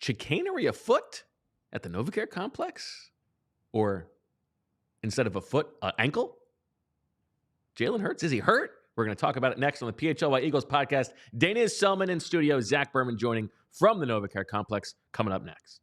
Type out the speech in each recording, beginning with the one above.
chicanery afoot at the NovaCare Complex? Or instead of a foot, an ankle? Jalen Hurts, is he hurt? We're going to talk about it next on the PHLY Eagles podcast. Deniz Selman in studio, Zach Berman joining from the NovaCare Complex, coming up next.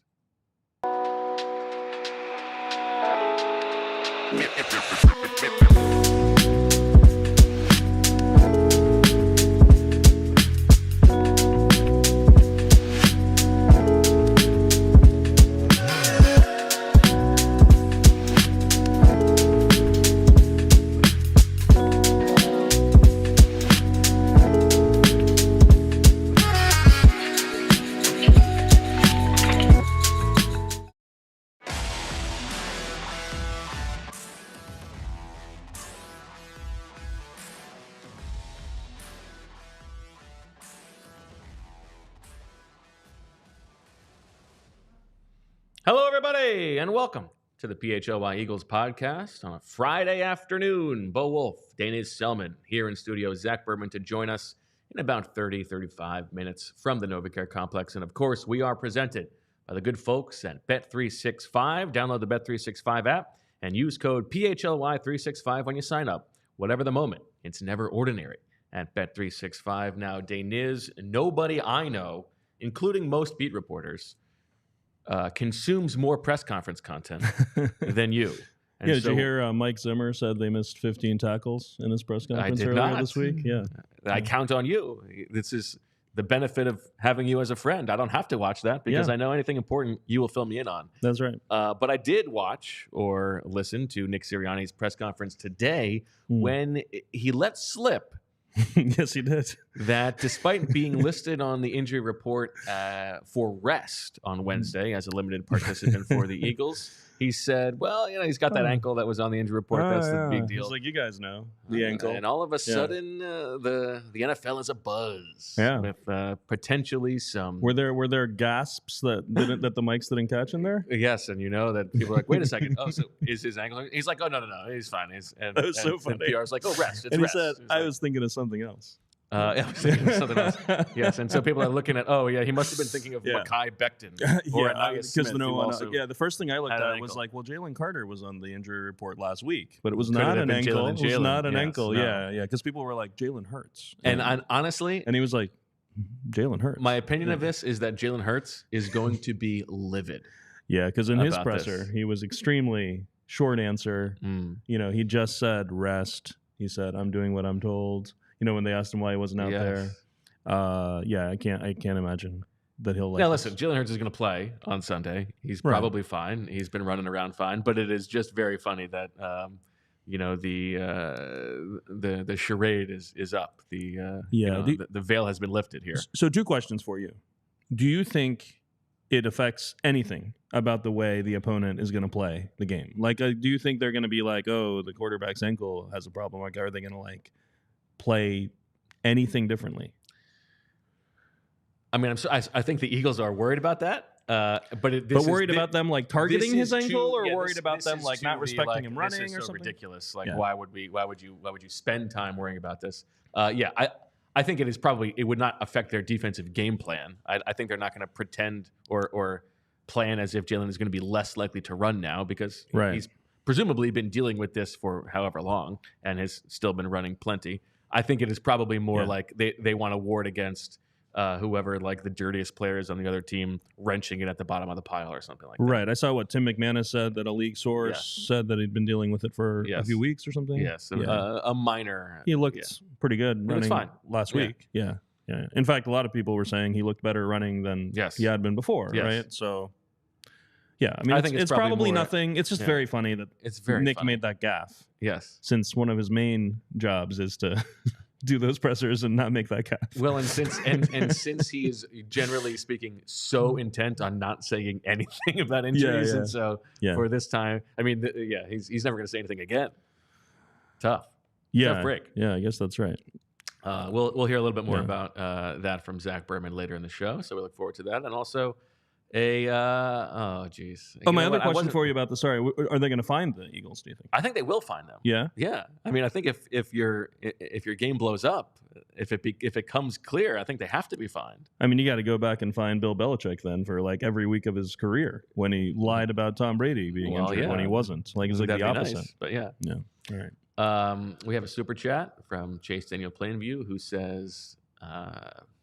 Hello, everybody, and welcome to the PHLY Eagles podcast on a Friday afternoon. Bo Wulf, Deniz Selman here in studio, Zach Berman to join us in about 35 minutes from the NovaCare Complex. And, of course, we are presented by the good folks at Bet365. Download the Bet365 app and use code PHLY365 when you sign up. Whatever the moment, it's never ordinary at Bet365. Now, Deniz, nobody I know, including most beat reporters, consumes more press conference content than you. And did you hear Mike Zimmer said they missed 15 tackles in his press conference earlier this week? Yeah. I count on you. This is the benefit of having you as a friend. I don't have to watch that because I know anything important you will fill me in on. That's right. But I did watch or listen to Nick Sirianni's press conference today when he let slip yes, he did. That despite being listed on the injury report for rest on Wednesday as a limited participant for the Eagles, he said, well, he's got that ankle that was on the injury report. That's the big deal. He's like, you guys know the ankle. And all of a sudden, the NFL is a buzz with potentially some. Were there gasps that the mics didn't catch in there? Yes, and you know that people are like, wait a second. Oh, so is his ankle? He's like, oh, no, he's fine. That was so funny. And PR's like, oh, rest. It's and rest. He said, I was thinking of something else. I was thinking of something else. Yes, and so people are looking at, he must have been thinking of Mekhi Becton or Deniz Smith. The first thing I looked at was like, well, Jalen Carter was on the injury report last week, but it was not an ankle. It was not an ankle. No. Yeah, because people were like, Jalen Hurts. And honestly, and he was like, Jalen Hurts. My opinion of this is that Jalen Hurts is going to be livid. Yeah, because in his presser, he was extremely short answer. He just said rest. He said, I'm doing what I'm told. When they asked him why he wasn't out there. I can't imagine that he'll Now, listen, Jalen Hurts is going to play on Sunday. He's probably fine. He's been running around fine. But it is just very funny that, the charade is up. The veil has been lifted here. So 2 questions for you. Do you think it affects anything about the way the opponent is going to play the game? Like, do you think they're going to be like, oh, the quarterback's ankle has a problem? Like, are they going to, play anything differently? I mean, I think the Eagles are worried about that. But worried about them targeting his ankle, or worried about them not respecting him running, this is or so something? Ridiculous. Why would you spend time worrying about this? I think it would not affect their defensive game plan. I think they're not going to pretend or plan as if Jalen is going to be less likely to run now because he's presumably been dealing with this for however long and has still been running plenty. I think it is probably more like they want to ward against whoever the dirtiest players on the other team wrenching it at the bottom of the pile or something like that. Right. I saw what Tim McManus said, that a league source said that he'd been dealing with it for a few weeks or something. Yes. A minor. He looked pretty good running last week. Yeah. In fact, a lot of people were saying he looked better running than he had been before, right? So, I think it's probably nothing. It's just very funny that Nick made that gaffe. Yes. Since one of his main jobs is to do those pressers and not make that gaffe. Well, and since he is generally speaking so intent on not saying anything about injuries, and so for this time, I mean, he's never going to say anything again. Tough break. Yeah, I guess that's right. We'll hear a little bit more about that from Zach Berman later in the show, so we look forward to that. And also, Oh, geez. Oh, my other question for you about are they going to find the Eagles, do you think? I think they will find them. Yeah? Yeah. I mean, I think if your game blows up, if it comes clear, I think they have to be fined. I mean, you got to go back and find Bill Belichick then for like every week of his career when he lied about Tom Brady being injured when he wasn't. Like, it's like the opposite. Nice, but yeah. Yeah. All right. We have a super chat from Chase Daniel Plainview who says,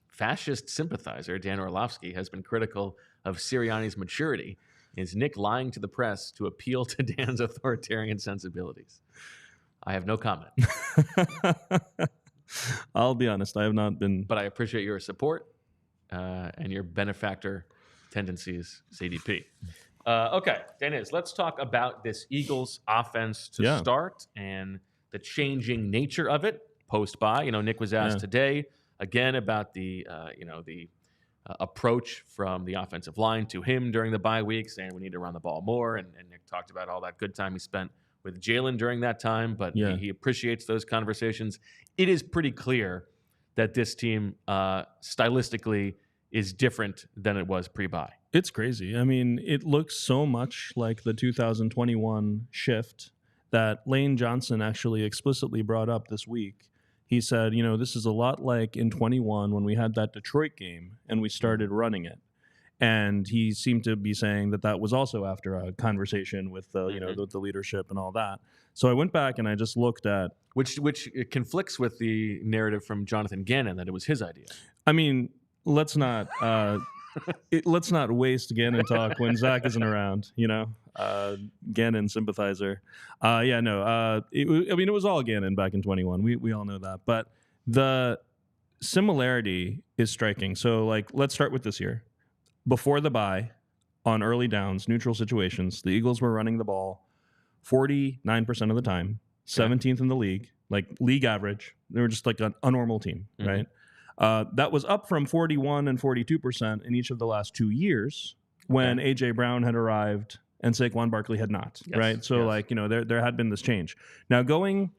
fascist sympathizer Dan Orlovsky has been critical of Sirianni's maturity. Is Nick lying to the press to appeal to Dan's authoritarian sensibilities? I have no comment. I'll be honest, I have not been. But I appreciate your support and your benefactor tendencies, CDP. Okay, Deniz, let's talk about this Eagles offense to start and the changing nature of it post-bye. Nick was asked today again about the approach from the offensive line to him during the bye week, saying we need to run the ball more. And Nick talked about all that good time he spent with Jalen during that time, but he appreciates those conversations. It is pretty clear that this team stylistically is different than it was pre-bye. It's crazy. I mean, it looks so much like the 2021 shift that Lane Johnson actually explicitly brought up this week. He said, this is a lot like in 21 when we had that Detroit game and we started running it. And he seemed to be saying that was also after a conversation with the leadership and all that. So I went back and I just looked at which conflicts with the narrative from Jonathan Gannon that it was his idea. I mean, let's not waste Gannon talk when Zach isn't around. Gannon sympathizer. It was all Gannon back in 21. We all know that, but the similarity is striking. So let's start with this year. Before the bye, on early downs, neutral situations, the Eagles were running the ball 49% of the time, 17th in the league, like league average. They were just like a normal team, right? That was up from 41 and 42% in each of the last 2 years when A.J. Brown had arrived and Saquon Barkley had not, right? So, there had been this change. Now, going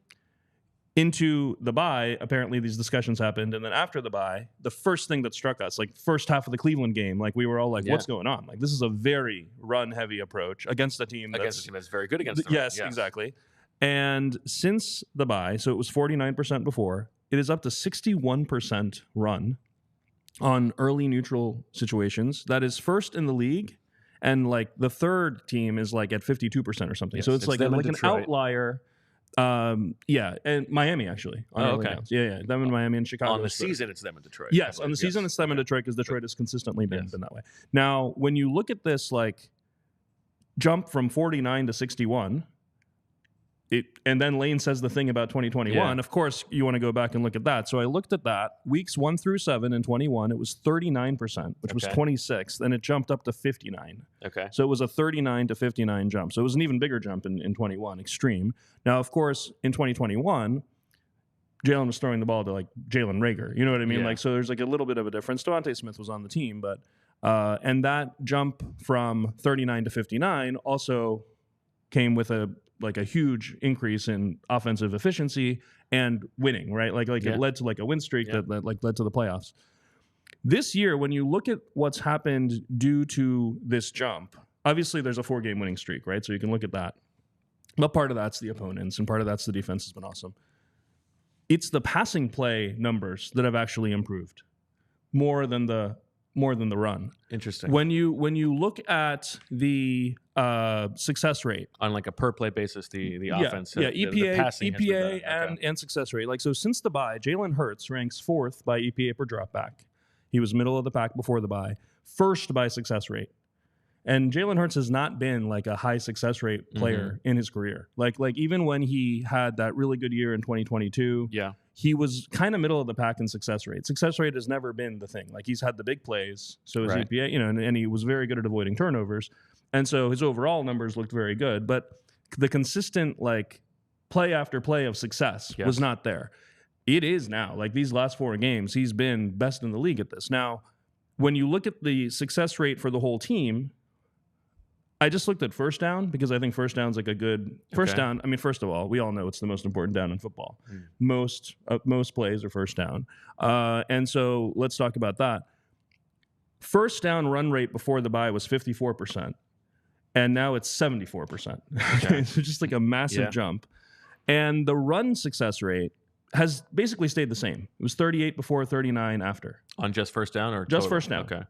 into the bye, apparently these discussions happened, and then after the bye, the first thing that struck us, first half of the Cleveland game, we were all like, what's going on? This is a very run-heavy approach against a team that's very good against them. Yes, exactly. And since the bye, so it was 49% before, it is up to 61% run on early neutral situations. That is first in the league, and the third team is at 52% or something. Yes, so it's an outlier. And Miami actually. Yeah. Them in Miami and Chicago. On the season, it's them in Detroit. Yes, on the season, it's them in Detroit because Detroit has consistently been that way. Now, when you look at this jump from 49 to 61. And then Lane says the thing about 2021. Yeah. Of course, you want to go back and look at that. So I looked at that. Weeks 1 through 7 in 21, it was 39%, which was 26th. Then it jumped up to 59. Okay. So it was a 39 to 59 jump. So it was an even bigger jump in 21, extreme. Now, of course, in 2021, Jalen was throwing the ball to Jalen Reagor. You know what I mean? Yeah. So there's a little bit of a difference. DeVonta Smith was on the team, but and that jump from 39 to 59 also came with a huge increase in offensive efficiency and winning, right? It led to a win streak that led to the playoffs. This year, when you look at what's happened due to this jump, obviously there's a 4-game winning streak, right? So you can look at that. But part of that's the opponents, and part of that's the defense has been awesome. It's the passing play numbers that have actually improved more than the run. Interesting. When you look at the success rate on a per play basis, the offense, EPA and success rate. So since the bye, Jalen Hurts ranks 4th by EPA per dropback. He was middle of the pack before the bye, 1st by success rate. And Jalen Hurts has not been a high success rate player in his career. Even when he had that really good year in 2022, he was kind of middle of the pack in success rate. Success rate has never been the thing. He's had the big plays, so his EPA, and he was very good at avoiding turnovers. And so his overall numbers looked very good, but the consistent play after play of success was not there. It is now. These last 4 games, he's been best in the league at this. Now, when you look at the success rate for the whole team, I just looked at first down because I think first down's a good first down. I mean, first of all, we all know it's the most important down in football. Most plays are first down. And so let's talk about that. first down run rate before the bye was 54%, and now it's 74%. Okay. So just like a massive jump. And the run success rate has basically stayed the same. It was 38 before, 39 after. On just first down or just total? First down? Okay.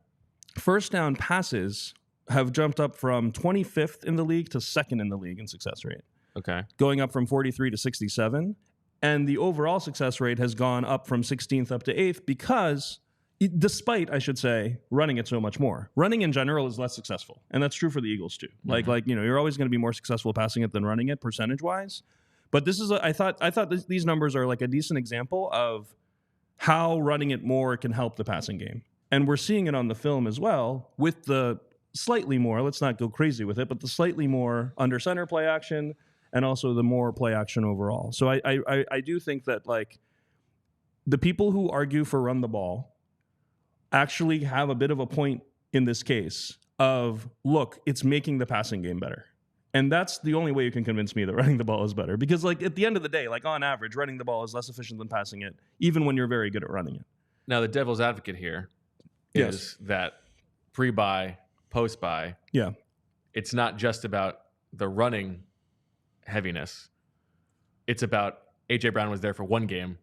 First down passes have jumped up from 25th in the league to second in the league in success rate. Okay. Going up from 43 to 67. And the overall success rate has gone up from 16th up to 8th because, despite, I should say, running it so much more. Running in general is less successful. And that's true for the Eagles too. Mm-hmm. You're always going to be more successful passing it than running it percentage-wise. But this is, I thought these numbers are like a decent example of how running it more can help the passing game. And we're seeing it on the film as well with the slightly more, let's not go crazy with it, but the slightly more under center play action and also the more play action overall. So I do think that like the people who argue for run the ball actually have a bit of a point in this case of, look, it's making the passing game better. And that's the only way you can convince me that running the ball is better. Because like at the end of the day, like on average, running the ball is less efficient than passing it, even when you're very good at running it. Now the devil's advocate here is that pre-buy, post-buy, it's not just about the running heaviness. It's about A.J. Brown was there for one game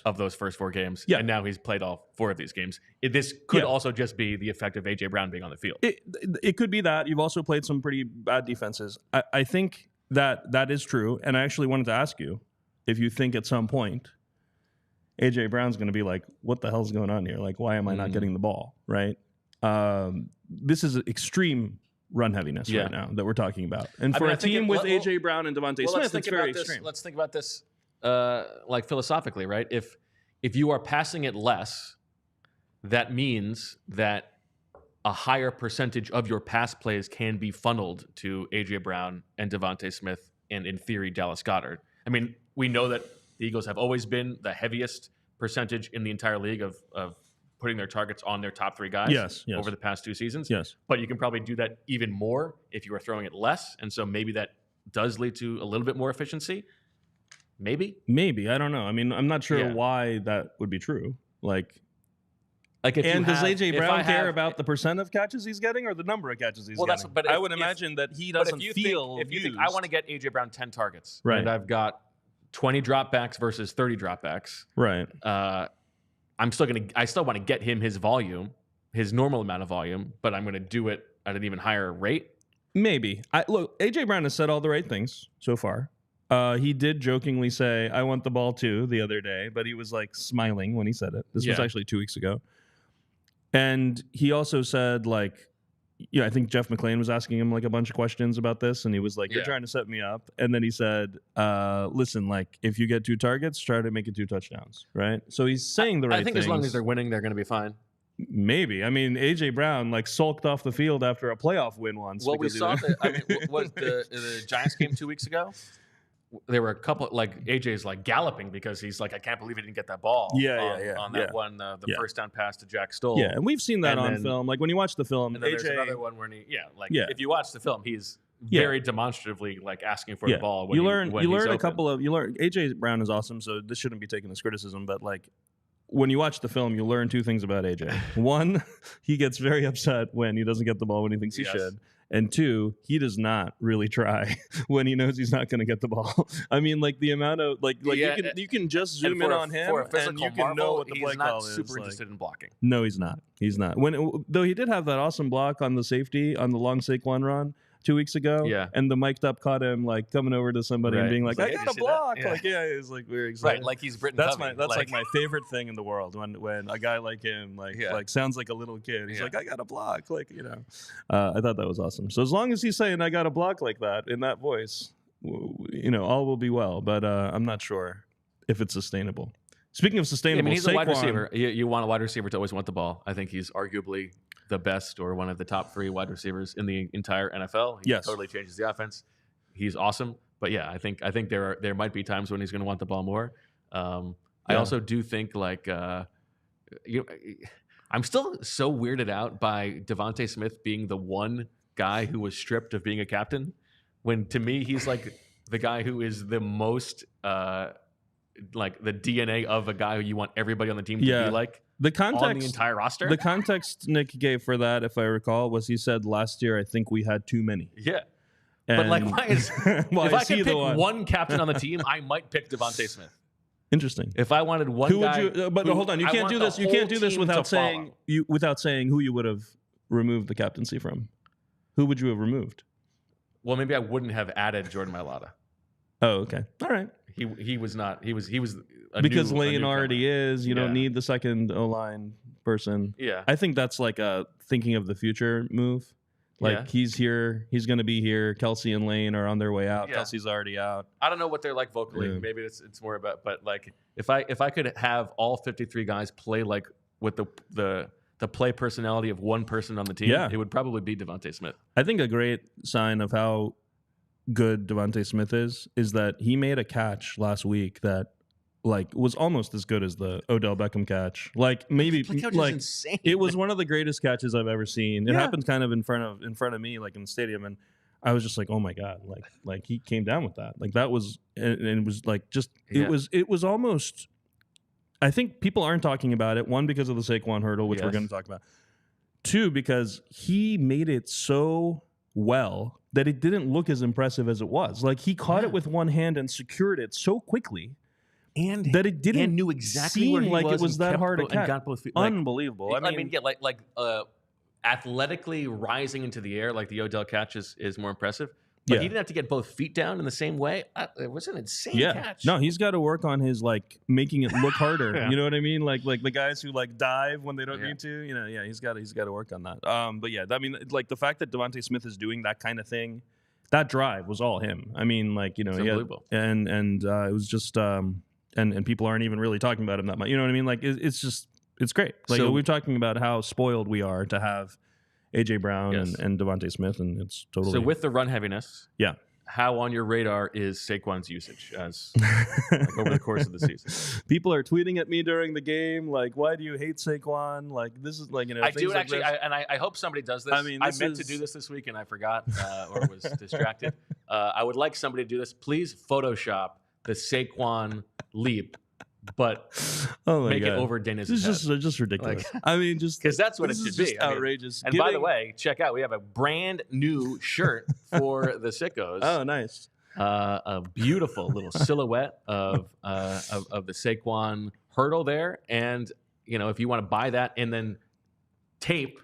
of those first 4 games, and now he's played all 4 of these games. This could also just be the effect of A.J. Brown being on the field. It could be that. You've also played some pretty bad defenses. I think that is true, and I actually wanted to ask you if you think at some point A.J. Brown's going to be like, what the hell's going on here? Like, why am I not getting the ball, right? This is extreme run heaviness right now that we're talking about. And for a team with A.J. Brown and DeVonta Smith, it's very extreme. Let's think about this like philosophically, right? If you are passing it less, that means that a higher percentage of your pass plays can be funneled to A.J. Brown and DeVonta Smith and, in theory, Dallas Goedert. I mean, we know that the Eagles have always been the heaviest percentage in the entire league of putting their targets on their top 3 guys over the past 2 seasons. Yes. But you can probably do that even more if you are throwing it less. And so maybe that does lead to a little bit more efficiency. Maybe. I don't know. I mean, I'm not sure why that would be true. Like if does A.J. Brown care about the percent of catches he's getting or the number of catches he's getting? But I would imagine that he doesn't feel if you think I want to get A.J. Brown 10 targets, right, and I've got 20 dropbacks versus 30 dropbacks, right? I still want to get him his volume, his normal amount of volume, but I'm going to do it at an even higher rate. Maybe. Look, A.J. Brown has said all the right things so far. He did jokingly say, I want the ball too, the other day, but he was like smiling when he said it. This was actually 2 weeks ago. And he also said, like, I think Jeff McClain was asking him like a bunch of questions about this, and he was like, you're trying to set me up. And then he said, listen, like, if you get 2 targets, try to make it 2 touchdowns, right? So he's saying the right things. I think as long as they're winning, they're going to be fine. Maybe. I mean, A.J. Brown, like, sulked off the field after a playoff win once. Well, we saw the Giants game 2 weeks ago? There were a couple, like, AJ's like galloping because he's like, I can't believe he didn't get that ball on that one, the first down pass to Jack Stoll. Yeah, and we've seen that on film. Like, when you watch the film, and then there's another one where if you watch the film, he's very demonstratively like asking for the ball. When you learn AJ Brown is awesome, so this shouldn't be taken as criticism, but like, when you watch the film, you learn 2 things about AJ. One, he gets very upset when he doesn't get the ball when he thinks he should. And 2, he does not really try when he knows he's not going to get the ball. I mean, like the amount of you can just zoom in on him and you can know what the play call is. He's not super interested in blocking. No, he's not. He's not. Though he did have that awesome block on the safety on the long Saquon run 2 weeks ago. Yeah. And the mic'd up caught him like coming over to somebody and being like, I got a block. Yeah. Like, he's like very excited. Right, like he's Britton That's Covey. That's my favorite thing in the world when a guy like him like sounds like a little kid. He's like, I got a block. Like, I thought that was awesome. So as long as he's saying I got a block like that in that voice, all will be well. But I'm not sure if it's sustainable. Speaking of sustainable, he's a wide receiver. You want a wide receiver to always want the ball. I think he's arguably the best or one of the top 3 wide receivers in the entire NFL. He totally changes the offense. He's awesome. But I think there might be times when he's going to want the ball more. I also do think like I'm still so weirded out by DeVonta Smith being the one guy who was stripped of being a captain, when to me he's like the guy who is the most like the DNA of a guy who you want everybody on the team to be like. The context on the entire roster. The context Nick gave for that, if I recall, was he said last year, I think we had too many. Yeah. And But like, why is well, if I could pick one captain on the team, I might pick DeVonta Smith. Interesting. If I wanted one who guy, would you? But hold on, you can't do this. You can't do this without saying who you would have removed the captaincy from. Who would you have removed? Well, maybe I wouldn't have added Jordan Mailata. Oh, okay, all right. He was not. He was because Lane already is. You don't need the second O-line person. Yeah, I think that's like a thinking of the future move. Like he's here, he's going to be here. Kelsey and Lane are on their way out. Kelsey's already out. I don't know what they're like vocally. Yeah. Maybe it's more about. But like if I could have all 53 guys play like with the play personality of one person on the team, it would probably be DeVonta Smith. I think a great sign of how good DeVonta Smith is that he made a catch last week that like was almost as good as the Odell Beckham catch. Like maybe like insane. It was one of the greatest catches I've ever seen. It happened kind of in front of me, like in the stadium, and I was just like, oh my god, like he came down with that. Like that was and it was like just it was almost. I think people aren't talking about it. One, because of the Saquon hurdle, which we're going to talk about. Two, because he made it so well that it didn't look as impressive as it was. Like he caught it with one hand and secured it so quickly. And that it didn't and knew exactly where he like was it was that hard to catch. Got both feet. Like, unbelievable. I mean, athletically rising into the air like the Odell catch is more impressive. But he didn't have to get both feet down in the same way. It was an insane catch. No, he's got to work on his like making it look harder. You know what I mean? Like the guys who like dive when they don't need to. You know, he's got to work on that. But yeah, I mean, like the fact that DeVonta Smith is doing that kind of thing, that drive was all him. I mean, like you know, unbelievable. And it was just and people aren't even really talking about him that much. You know what I mean? Like it's just it's great. Like we're talking about how spoiled we are to have A.J. Brown and DeVonta Smith, and it's totally... So with the run heaviness, how on your radar is Saquon's usage as like, over the course of the season? People are tweeting at me during the game, like, why do you hate Saquon? Like, this is like, you know... I do actually, I hope somebody does this. I mean, I meant to do this week, and I forgot or was distracted. I would like somebody to do this. Please Photoshop the Saquon leap, but make it over Deniz's head. This is just ridiculous. Like, I mean, just because that's what it should be. Outrageous. And by the way, check out, we have a brand new shirt for the Sickos. Oh, nice. A beautiful little silhouette of the Saquon hurdle there, and you know if you want to buy that and then tape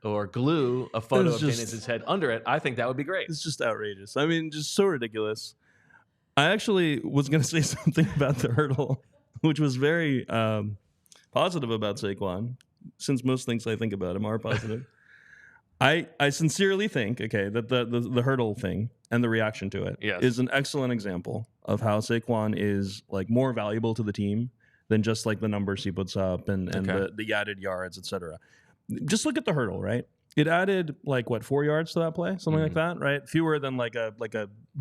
or glue a photo of Deniz's head under it, I think that would be great. It's just outrageous. I mean, just so ridiculous. I actually was going to say something about the hurdle, which was very positive about Saquon, since most things I think about him are positive. I sincerely think, that the hurdle thing and the reaction to it is an excellent example of how Saquon is like more valuable to the team than just like the numbers he puts up and the added yards, etc. Just look at the hurdle, right? It added like 4 yards to that play, something like that, right? Fewer than like a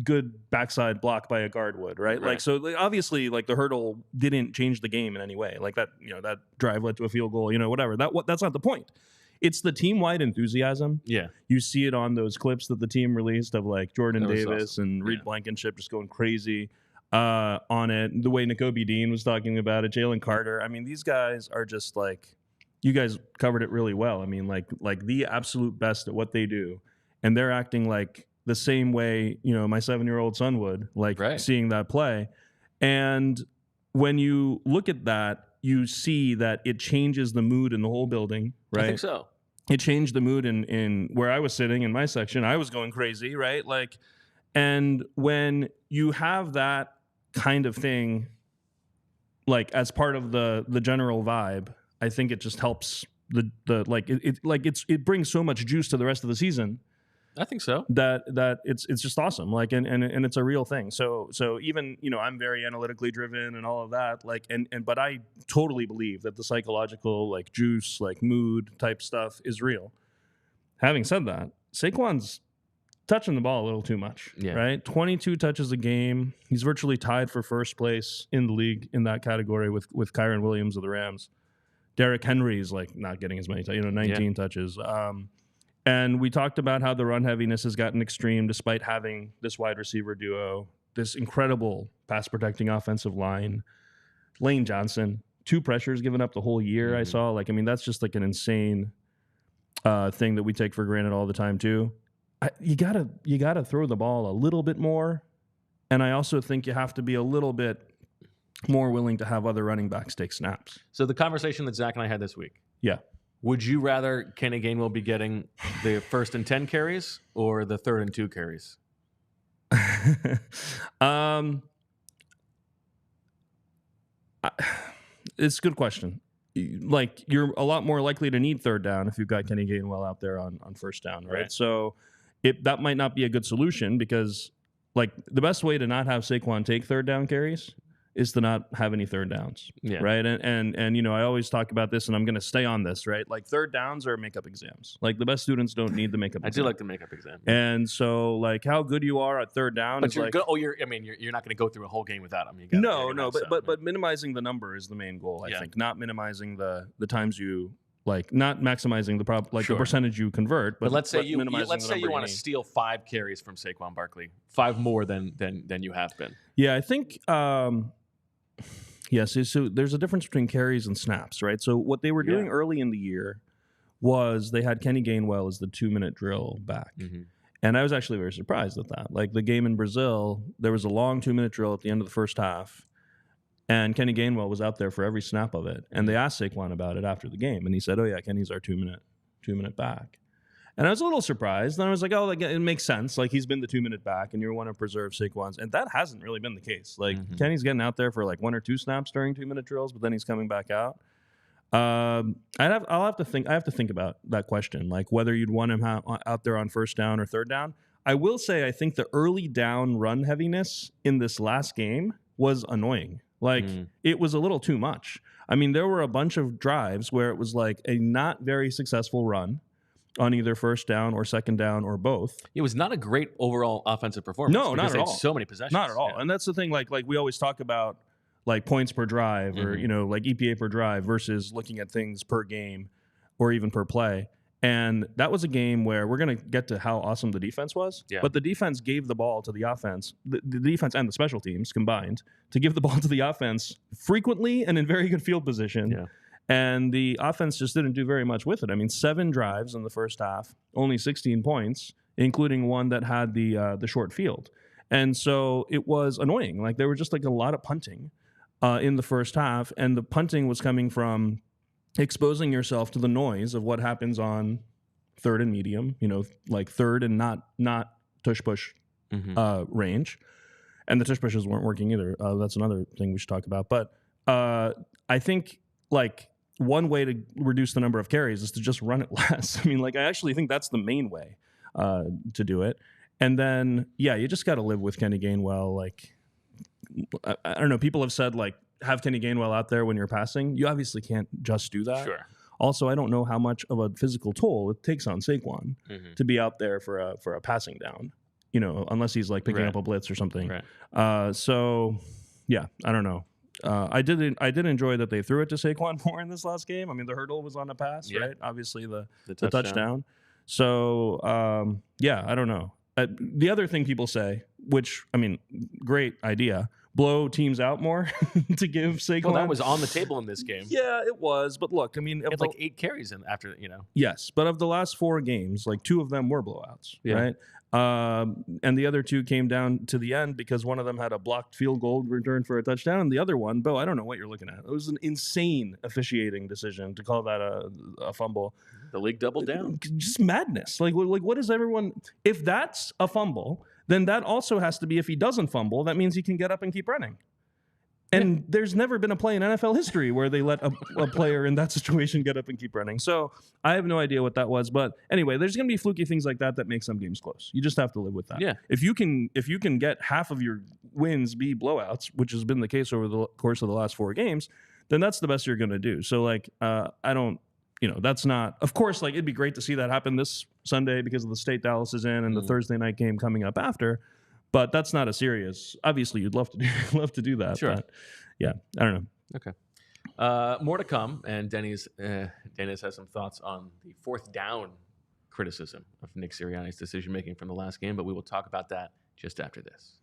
good backside block by a guard would, right? Like so, obviously, like the hurdle didn't change the game in any way. Like that, that drive led to a field goal, whatever. That's not the point. It's the team-wide enthusiasm. Yeah, you see it on those clips that the team released of like Jordan Davis and Reed Blankenship just going crazy on it. The way Nakobe Dean was talking about it, Jalen Carter. I mean, these guys are just like. You guys covered it really well. I mean, like the absolute best at what they do, and they're acting like the same way my 7-year-old son would, like seeing that play. And when you look at that, you see that it changes the mood in the whole building, right? I think so. It changed the mood in where I was sitting in my section. I was going crazy, right? Like, and when you have that kind of thing, like as part of the general vibe. I think it just helps it brings so much juice to the rest of the season. I think so. That it's just awesome. Like and it's a real thing. So even I'm very analytically driven and all of that. Like but I totally believe that the psychological like juice like mood type stuff is real. Having said that, Saquon's touching the ball a little too much. Yeah. Right. 22 touches a game. He's virtually tied for first place in the league in that category with Kyren Williams of the Rams. Derrick Henry's like not getting as many, 19 touches. And we talked about how the run heaviness has gotten extreme despite having this wide receiver duo, this incredible pass protecting offensive line. Lane Johnson 2 pressures given up the whole year. I saw that's just like an insane thing that we take for granted all the time too. You gotta throw the ball a little bit more, and I also think you have to be a little bit more willing to have other running backs take snaps. So the conversation that Zach and I had this week. Yeah. Would you rather Kenny Gainwell be getting the 1st and 10 carries or the 3rd and 2 carries? It's a good question. Like, you're a lot more likely to need 3rd down if you've got Kenny Gainwell out there on 1st down, right? So that might not be a good solution because, like, the best way to not have Saquon take 3rd down carries is to not have any 3rd downs, right? And you know, I always talk about this, and I'm going to stay on this, right? Like, 3rd downs are makeup exams. Like, the best students don't need the makeup exam. I do like the makeup exam. And so, like, how good you are at 3rd down but is you're like... good. Oh, you're not going to go through a whole game without them. But minimizing the number is the main goal, I think. Not minimizing the times you... Like, not maximizing the percentage you convert, but let's say you want to need. steal 5 carries from Saquon Barkley, 5 more than you have been. Yeah, I think... Yes, so there's a difference between carries and snaps, right? So what they were doing early in the year was they had Kenny Gainwell as the 2-minute drill back. And I was actually very surprised at that. Like, the game in Brazil, there was a long 2-minute drill at the end of the first half, and Kenny Gainwell was out there for every snap of it. And they asked Saquon about it after the game, and he said, "Oh yeah, Kenny's our 2-minute back." And I was a little surprised. And I was like, oh, it makes sense. Like, he's been the 2-minute back, and you want to preserve Saquon's. And that hasn't really been the case. Like, Kenny's getting out there for like 1 or 2 snaps during 2-minute drills, but then he's coming back out. I have to think about that question, like whether you'd want him out there on 1st down or 3rd down. I will say I think the early down run heaviness in this last game was annoying. Like, it was a little too much. I mean, there were a bunch of drives where it was like a not very successful run on either 1st down or 2nd down or both. It was not a great overall offensive performance. No, not at all. So many possessions. Not at all. And that's the thing. Like we always talk about, like, points per drive or, you know, like EPA per drive versus looking at things per game or even per play. And that was a game where we're going to get to how awesome the defense was. Yeah. But the defense gave the ball to the offense, the defense and the special teams combined, to give the ball to the offense frequently and in very good field position. Yeah. And the offense just didn't do very much with it. I mean, 7 drives in the first half, only 16 points, including one that had the short field. And so it was annoying. Like, there were just like a lot of punting in the first half, and the punting was coming from exposing yourself to the noise of what happens on 3rd and medium, you know, like 3rd and not tush push range. And the tush pushes weren't working either. That's another thing we should talk about. But I think, like, one way to reduce the number of carries is to just run it less. I mean, like, I actually think that's the main way to do it. And then, yeah, you just got to live with Kenny Gainwell. Like, I don't know. People have said, like, have Kenny Gainwell out there when you're passing. You obviously can't just do that. Sure. Also, I don't know how much of a physical toll it takes on Saquon to be out there for a passing down, you know, unless he's like picking up a blitz or something. Right. So, yeah, I don't know. I did enjoy that they threw it to Saquon more in this last game. I mean, the hurdle was on a pass, right? Obviously, the touchdown. So, yeah, I don't know. The other thing people say, which, I mean, great idea, blow teams out more to give Saquon. Well, that was on the table in this game. Yeah, it was. But look, I mean, it had like 8 carries in after, you know. Yes, but of the last 4 games, like 2 of them were blowouts, right? And the other 2 came down to the end because one of them had a blocked field goal return for a touchdown, and the other one, Bo, I don't know what you're looking at. It was an insane officiating decision to call that a fumble. The league doubled down. Just madness. Like what is everyone? If that's a fumble, then that also has to be, if he doesn't fumble, that means he can get up and keep running. And there's never been a play in NFL history where they let a player in that situation get up and keep running. So I have no idea what that was. But anyway, there's going to be fluky things like that make some games close. You just have to live with that. Yeah. If you can get half of your wins be blowouts, which has been the case over the course of the last 4 games, then that's the best you're going to do. So, like, I don't, you know, that's not, of course, like, it'd be great to see that happen this Sunday because of the state Dallas is in and the Thursday night game coming up after. But that's not a serious. Obviously, you'd love to do that. Sure. But yeah, I don't know. Okay. More to come. And Deniz has some thoughts on the 4th down criticism of Nick Sirianni's decision making from the last game. But we will talk about that just after this.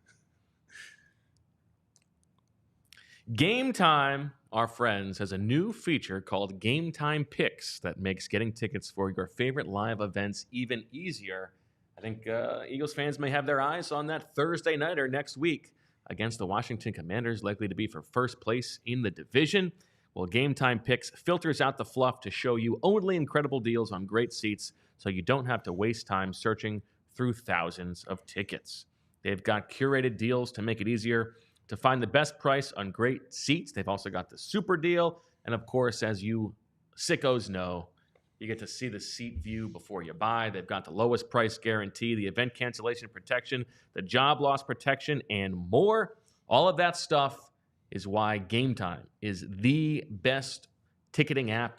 Game Time, our friends, has a new feature called Game Time Picks that makes getting tickets for your favorite live events even easier. I think Eagles fans may have their eyes on that Thursday night or next week against the Washington Commanders, likely to be for first place in the division. Well, Game Time Picks filters out the fluff to show you only incredible deals on great seats so you don't have to waste time searching through thousands of tickets. They've got curated deals to make it easier to find the best price on great seats. They've also got the super deal. And of course, as you sickos know, you get to see the seat view before you buy. They've got the lowest price guarantee, the event cancellation protection, the job loss protection, and more. All of that stuff is why Game Time is the best ticketing app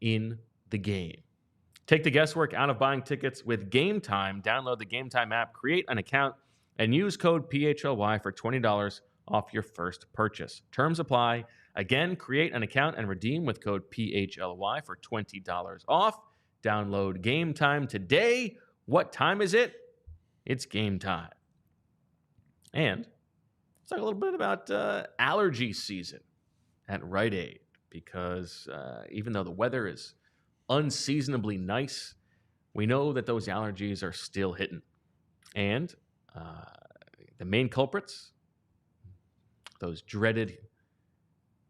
in the game. Take the guesswork out of buying tickets with Game Time. Download the Game Time app, create an account, and use code PHLY for $20 off your first purchase. Terms apply. Again, create an account and redeem with code PHLY for $20 off. Download Game Time today. What time is it? It's game time. And let's talk a little bit about allergy season at Rite Aid, because even though the weather is unseasonably nice, we know that those allergies are still hitting. And the main culprits, those dreaded,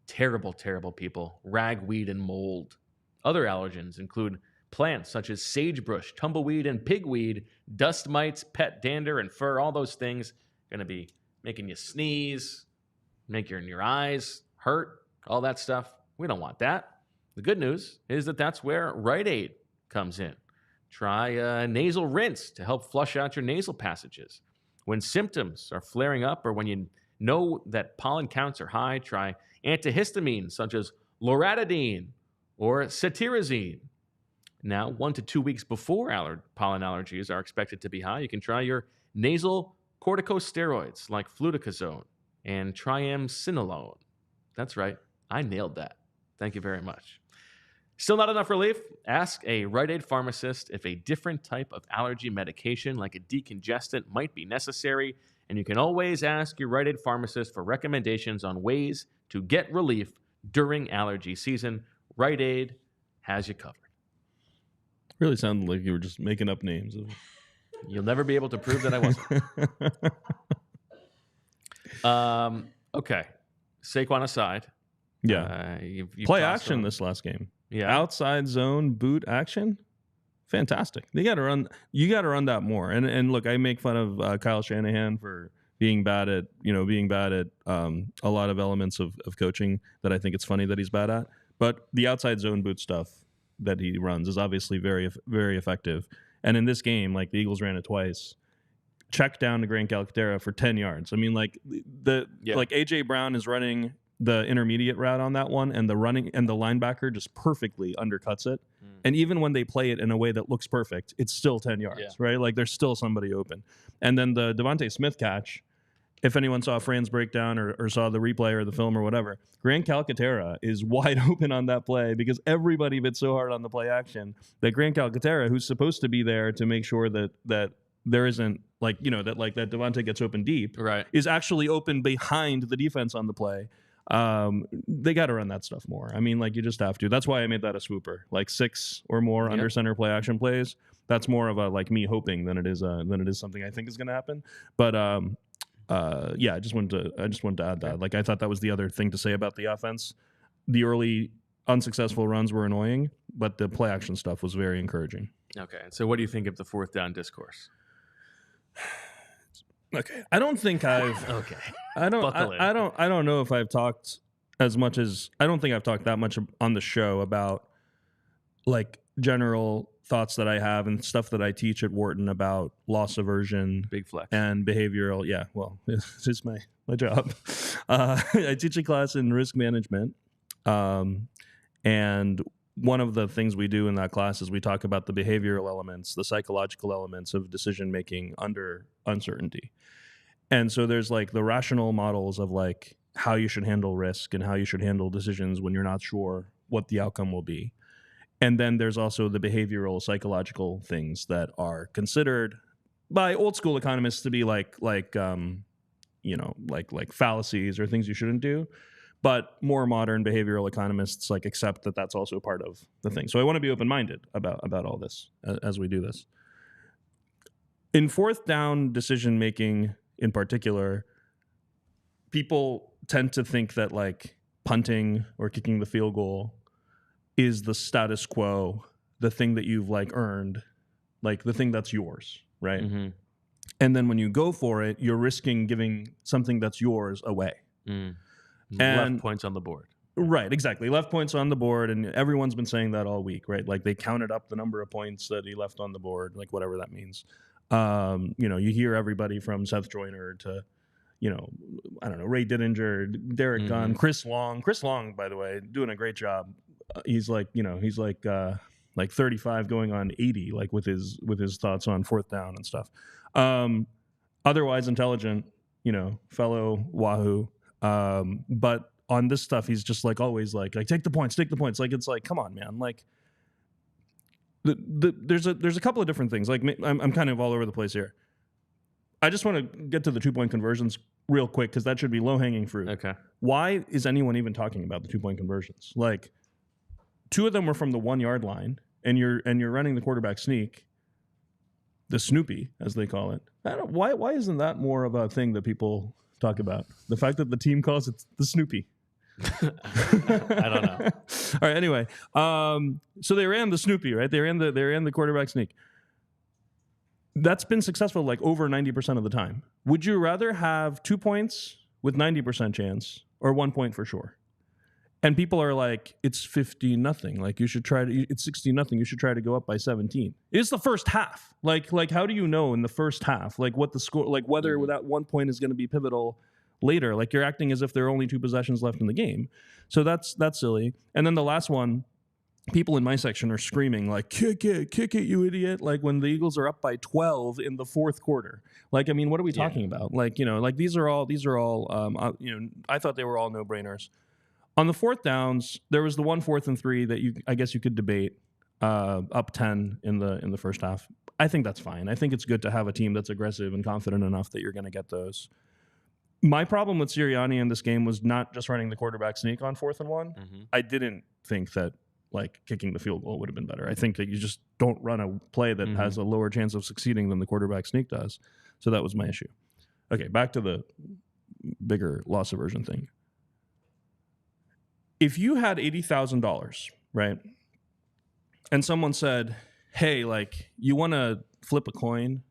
terrible, terrible people, ragweed and mold. Other allergens include plants such as sagebrush, tumbleweed, and pigweed, dust mites, pet dander, and fur. All those things going to be making you sneeze, make your eyes hurt, all that stuff. We don't want that. The good news is that that's where Rite Aid comes in. Try a nasal rinse to help flush out your nasal passages. When symptoms are flaring up or when you know that pollen counts are high, try antihistamines such as loratadine or cetirizine. Now, 1 to 2 weeks before pollen allergies are expected to be high, you can try your nasal corticosteroids like fluticasone and triamcinolone. That's right, I nailed that. Thank you very much. Still not enough relief? Ask a Rite Aid pharmacist if a different type of allergy medication like a decongestant might be necessary, and you can always ask your Rite Aid pharmacist for recommendations on ways to get relief during allergy season. Rite Aid has you covered. Really sounded like you were just making up names. You'll never be able to prove that I wasn't. Okay. Saquon aside. Yeah. You play action this last game. Yeah. Outside zone boot action. Fantastic. You got to run that more. And look, I make fun of Kyle Shanahan for being bad at a lot of elements of coaching that I think it's funny that he's bad at. But the outside zone boot stuff that he runs is obviously very, very effective. And in this game, like the Eagles ran it twice. Check down to Calcaterra for 10 yards. I mean, like like AJ Brown is running the intermediate route on that one, and the linebacker just perfectly undercuts it. And even when they play it in a way that looks perfect, it's still 10 yards, right? Like there's still somebody open. And then the DeVonta Smith catch, if anyone saw Fran's breakdown or saw the replay or the film or whatever, Calcaterra is wide open on that play because everybody bit so hard on the play action that Calcaterra, who's supposed to be there to make sure that there isn't that DeVonta gets open deep, right, is actually open behind the defense on the play. They got to run that stuff more. I mean, like you just have to. That's why I made that a swooper, like 6 or more under center play action plays. That's more of a like me hoping than it is something I think is going to happen. But I just wanted to add that. Like I thought that was the other thing to say about the offense. The early unsuccessful runs were annoying, but the play action stuff was very encouraging. Okay, so what do you think of the fourth down discourse? Okay, I don't think I've. Okay, I don't know if I've talked as much as I don't think I've talked that much on the show about like general thoughts that I have and stuff that I teach at Wharton about loss aversion, big flex, and behavioral. Yeah, well, it's just my job. I teach a class in risk management, and one of the things we do in that class is we talk about the behavioral elements, the psychological elements of decision making under uncertainty. And so there's like the rational models of like how you should handle risk and how you should handle decisions when you're not sure what the outcome will be. And then there's also the behavioral psychological things that are considered by old school economists to be like fallacies or things you shouldn't do. But more modern behavioral economists like accept that that's also part of the thing. So I want to be open-minded about all this as we do this. In fourth down decision making in particular, people tend to think that like punting or kicking the field goal is the status quo, the thing that you've like earned, like the thing that's yours, right? Mm-hmm. And then when you go for it, you're risking giving something that's yours away. And left points on the board. Right, exactly. Left points on the board, and everyone's been saying that all week, right? Like they counted up the number of points that he left on the board, like whatever that means. You hear everybody from Seth Joyner to, I don't know, Ray Didinger, Derek Gunn, Chris Long. Chris Long, by the way, doing a great job. He's like 35 going on 80, like with his thoughts on fourth down and stuff. Otherwise intelligent, fellow Wahoo. But on this stuff, he's just like always like take the points. Like it's like, come on, man. Like there's a couple of different things. Like I'm kind of all over the place here. I just want to get to the 2-point conversions real quick because that should be low hanging fruit. Okay. Why is anyone even talking about the 2-point conversions? Like 2 of them were from the 1 yard line, and you're running the quarterback sneak, the Snoopy as they call it. Why isn't that more of a thing that people talk about? The fact that the team calls it the Snoopy. I don't know. All right. Anyway, so they ran the Snoopy, right? They ran the quarterback sneak. That's been successful like over 90% of the time. Would you rather have 2 points with 90% chance or 1 point for sure? And people are like, it's 50-0. Like you should try to. It's 60-0. You should try to go up by 17. It's the first half. Like how do you know in the first half like what the score, like whether that 1 point is going to be pivotal later? Like you're acting as if there are only 2 possessions left in the game. So that's silly. And then the last one, people in my section are screaming like, kick it, you idiot. Like when the Eagles are up by 12 in the fourth quarter. Like, I mean, what are we talking about? Like, like these are all, I thought they were all no-brainers. On the fourth downs, there was the 1 4th and 3 that I guess you could debate up 10 in the first half. I think that's fine. I think it's good to have a team that's aggressive and confident enough that you're going to get those. My problem with Sirianni in this game was not just running the quarterback sneak on 4th and 1. Mm-hmm. I didn't think that like kicking the field goal would have been better. I think that you just don't run a play that has a lower chance of succeeding than the quarterback sneak does. So that was my issue. Okay, back to the bigger loss aversion thing. If you had $80,000, right, and someone said, hey, like, you want to flip a coin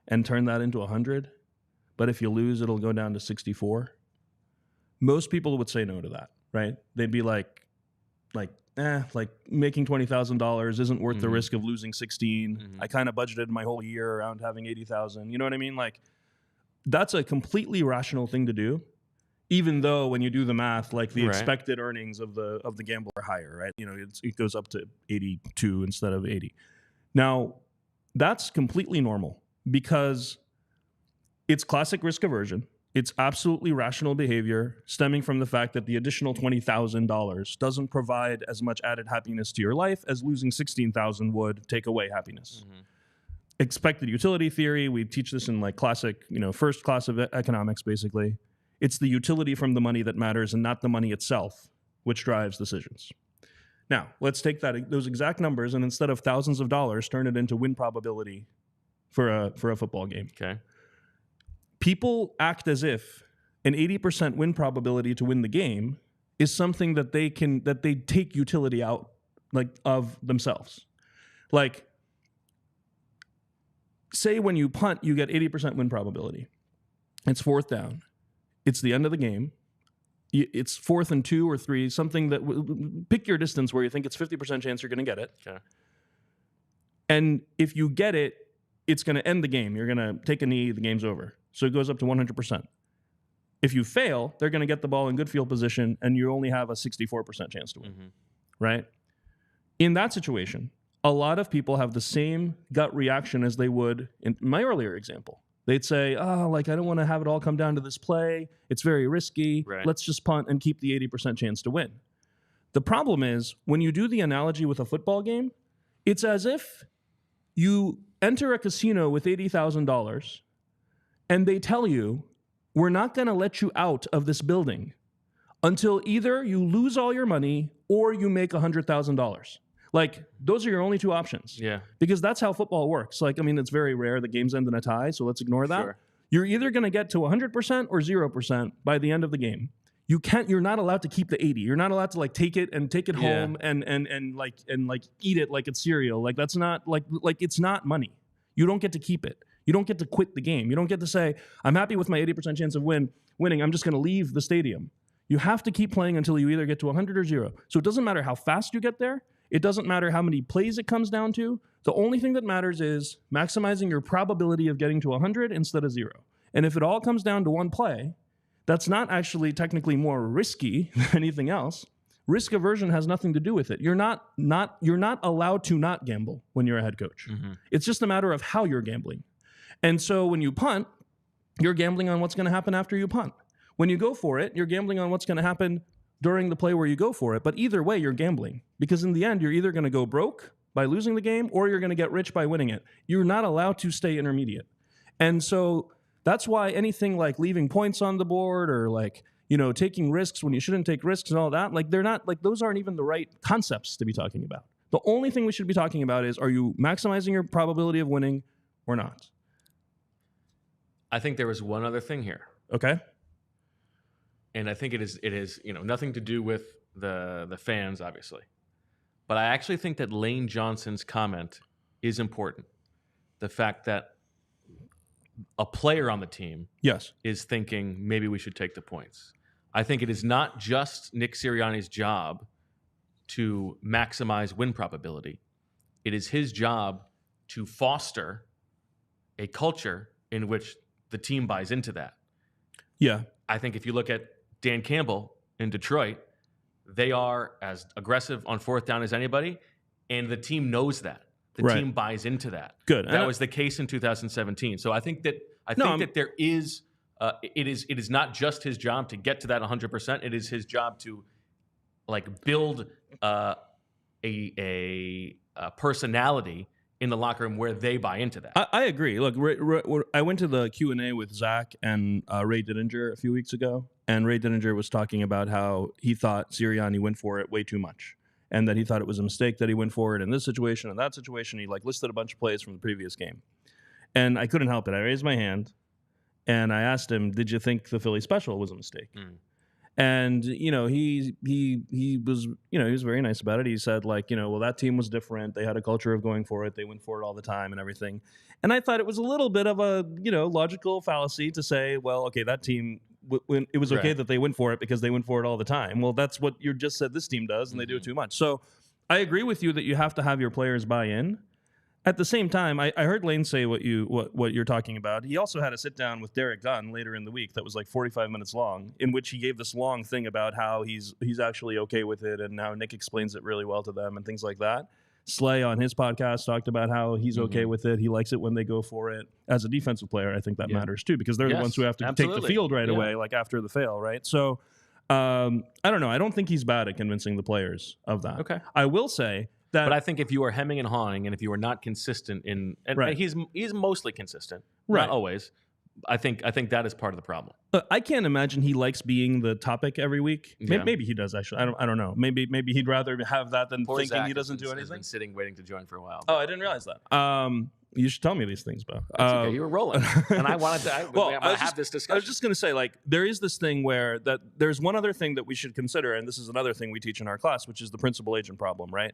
and turn that into 100, but if you lose, it'll go down to 64, most people would say no to that, right? They'd be like making $20,000 isn't worth the risk of losing 16. I kind of budgeted my whole year around having 80,000. You know what I mean? Like, that's a completely rational thing to do. Even though when you do the math, like the expected earnings of the gamble are higher, right? It goes up to 82 instead of 80. Now, that's completely normal because it's classic risk aversion. It's absolutely rational behavior stemming from the fact that the additional $20,000 doesn't provide as much added happiness to your life as losing $16,000 would take away happiness. Expected utility theory, we teach this in like classic, first class of economics, basically. It's the utility from the money that matters and not the money itself, which drives decisions. Now, let's take those exact numbers and instead of thousands of dollars, turn it into win probability for a football game. Okay. People act as if an 80% win probability to win the game is something that they take utility out like of themselves. Like, say when you punt, you get 80% win probability. It's fourth down. It's the end of the game. It's 4th and 2 or 3, something that pick your distance where you think it's 50% chance you're going to get it. Okay. And if you get it, it's going to end the game. You're going to take a knee, the game's over. So it goes up to 100%. If you fail, they're going to get the ball in good field position and you only have a 64% chance to win. Right? In that situation, a lot of people have the same gut reaction as they would in my earlier example. They'd say, I don't want to have it all come down to this play. It's very risky. Right. Let's just punt and keep the 80% chance to win. The problem is, when you do the analogy with a football game, it's as if you enter a casino with $80,000 and they tell you, we're not going to let you out of this building until either you lose all your money or you make $100,000. Like, those are your only two options. Yeah. Because that's how football works. Like, I mean, it's very rare that games end in a tie, so let's ignore that. Sure. You're either going to get to 100% or 0% by the end of the game. You're not allowed to keep the 80. You're not allowed to like take it home and eat it like it's cereal. Like, that's not like it's not money. You don't get to keep it. You don't get to quit the game. You don't get to say, I'm happy with my 80% chance of winning. I'm just going to leave the stadium. You have to keep playing until you either get to 100 or 0. So it doesn't matter how fast you get there. It doesn't matter how many plays it comes down to. The only thing that matters is maximizing your probability of getting to 100 instead of 0. And if it all comes down to one play, that's not actually technically more risky than anything else. Risk aversion has nothing to do with it. You're not allowed to not gamble when you're a head coach. Mm-hmm. It's just a matter of how you're gambling. And so when you punt, you're gambling on what's going to happen after you punt. When you go for it, you're gambling on what's going to happen during the play where you go for it. But either way, you're gambling. Because in the end, you're either going to go broke by losing the game or you're going to get rich by winning it. You're not allowed to stay intermediate. And so that's why anything like leaving points on the board or like, taking risks when you shouldn't take risks and all that, like they're not, like those aren't even the right concepts to be talking about. The only thing we should be talking about is, are you maximizing your probability of winning or not? I think there was one other thing here. Okay. And I think it is nothing to do with the fans, obviously. But I actually think that Lane Johnson's comment is important. The fact that a player on the team is thinking maybe we should take the points. I think it is not just Nick Sirianni's job to maximize win probability. It is his job to foster a culture in which the team buys into that. Yeah. I think if you look at Dan Campbell in Detroit, they are as aggressive on fourth down as anybody, and the team knows that. The team buys into that. Good. That was the case in 2017. So I think that there is it is not just his job to get to that 100%. It is his job to like build a personality in the locker room where they buy into that. I agree. Look, I went to the Q&A with Zach and Ray Didinger a few weeks ago, and Ray Didinger was talking about how he thought Sirianni went for it way too much, and that he thought it was a mistake that he went for it in this situation and that situation. He like listed a bunch of plays from the previous game, and I couldn't help it. I raised my hand, and I asked him, "Did you think the Philly special was a mistake?" And he was he was very nice about it. He said well, that team was different. They had a culture of going for it. They went for it all the time and everything. And I thought it was a little bit of a logical fallacy to say, well, okay, that team it was okay that they went for it because they went for it all the time. Well, that's what you just said this team does, and they do it too much. So I agree with you that you have to have your players buy in. At the same time, I heard Lane say what you're talking about. He also had a sit down with Derek Gunn later in the week that was like 45 minutes long, in which he gave this long thing about how he's actually okay with it, and how Nick explains it really well to them and things like that. Slay on his podcast talked about how he's okay with it. He likes it when they go for it. As a defensive player, I think that matters too, because they're the ones who have to take the field right away, like after the fail, right? So I don't know. I don't think he's bad at convincing the players of that. Okay. I will say that, but I think if you are hemming and hawing, and if you are not consistent he's mostly consistent, not always. I think that is part of the problem. I can't imagine he likes being the topic every week. Yeah. Maybe he does actually. I don't know. Maybe he'd rather have that than thinking Zach he doesn't do anything. Has been sitting waiting to join for a while. Oh, I didn't realize that. You should tell me these things, Bo. That's okay. You were rolling, and I wanted to. I have this discussion. I was just going to say, there is this thing where there's one other thing that we should consider, and this is another thing we teach in our class, which is the principal agent problem, right?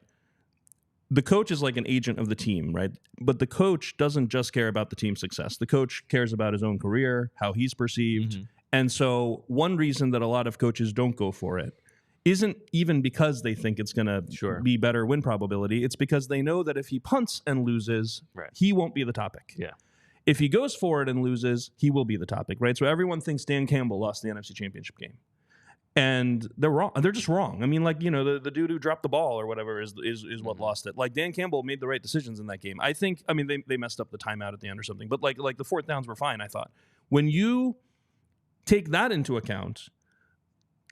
The coach is like an agent of the team, right? But the coach doesn't just care about the team's success. The coach cares about his own career, how he's perceived. Mm-hmm. And so one reason that a lot of coaches don't go for it isn't even because they think it's going to be better win probability. It's because they know that if he punts and loses, he won't be the topic. Yeah. If he goes for it and loses, he will be the topic, right? So everyone thinks Dan Campbell lost the NFC Championship game. And they're wrong. They're just wrong. I mean, the dude who dropped the ball or whatever is what lost it. Like, Dan Campbell made the right decisions in that game. I think. I mean, they messed up the timeout at the end or something. But like the fourth downs were fine. I thought when you take that into account,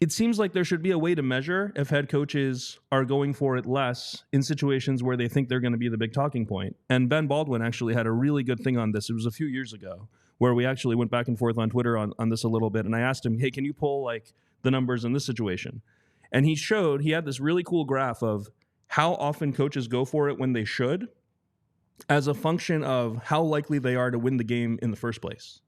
it seems like there should be a way to measure if head coaches are going for it less in situations where they think they're going to be the big talking point. And Ben Baldwin actually had a really good thing on this. It was a few years ago where we actually went back and forth on Twitter on this a little bit. And I asked him, hey, can you pull the numbers in this situation. And he had this really cool graph of how often coaches go for it when they should, as a function of how likely they are to win the game in the first place.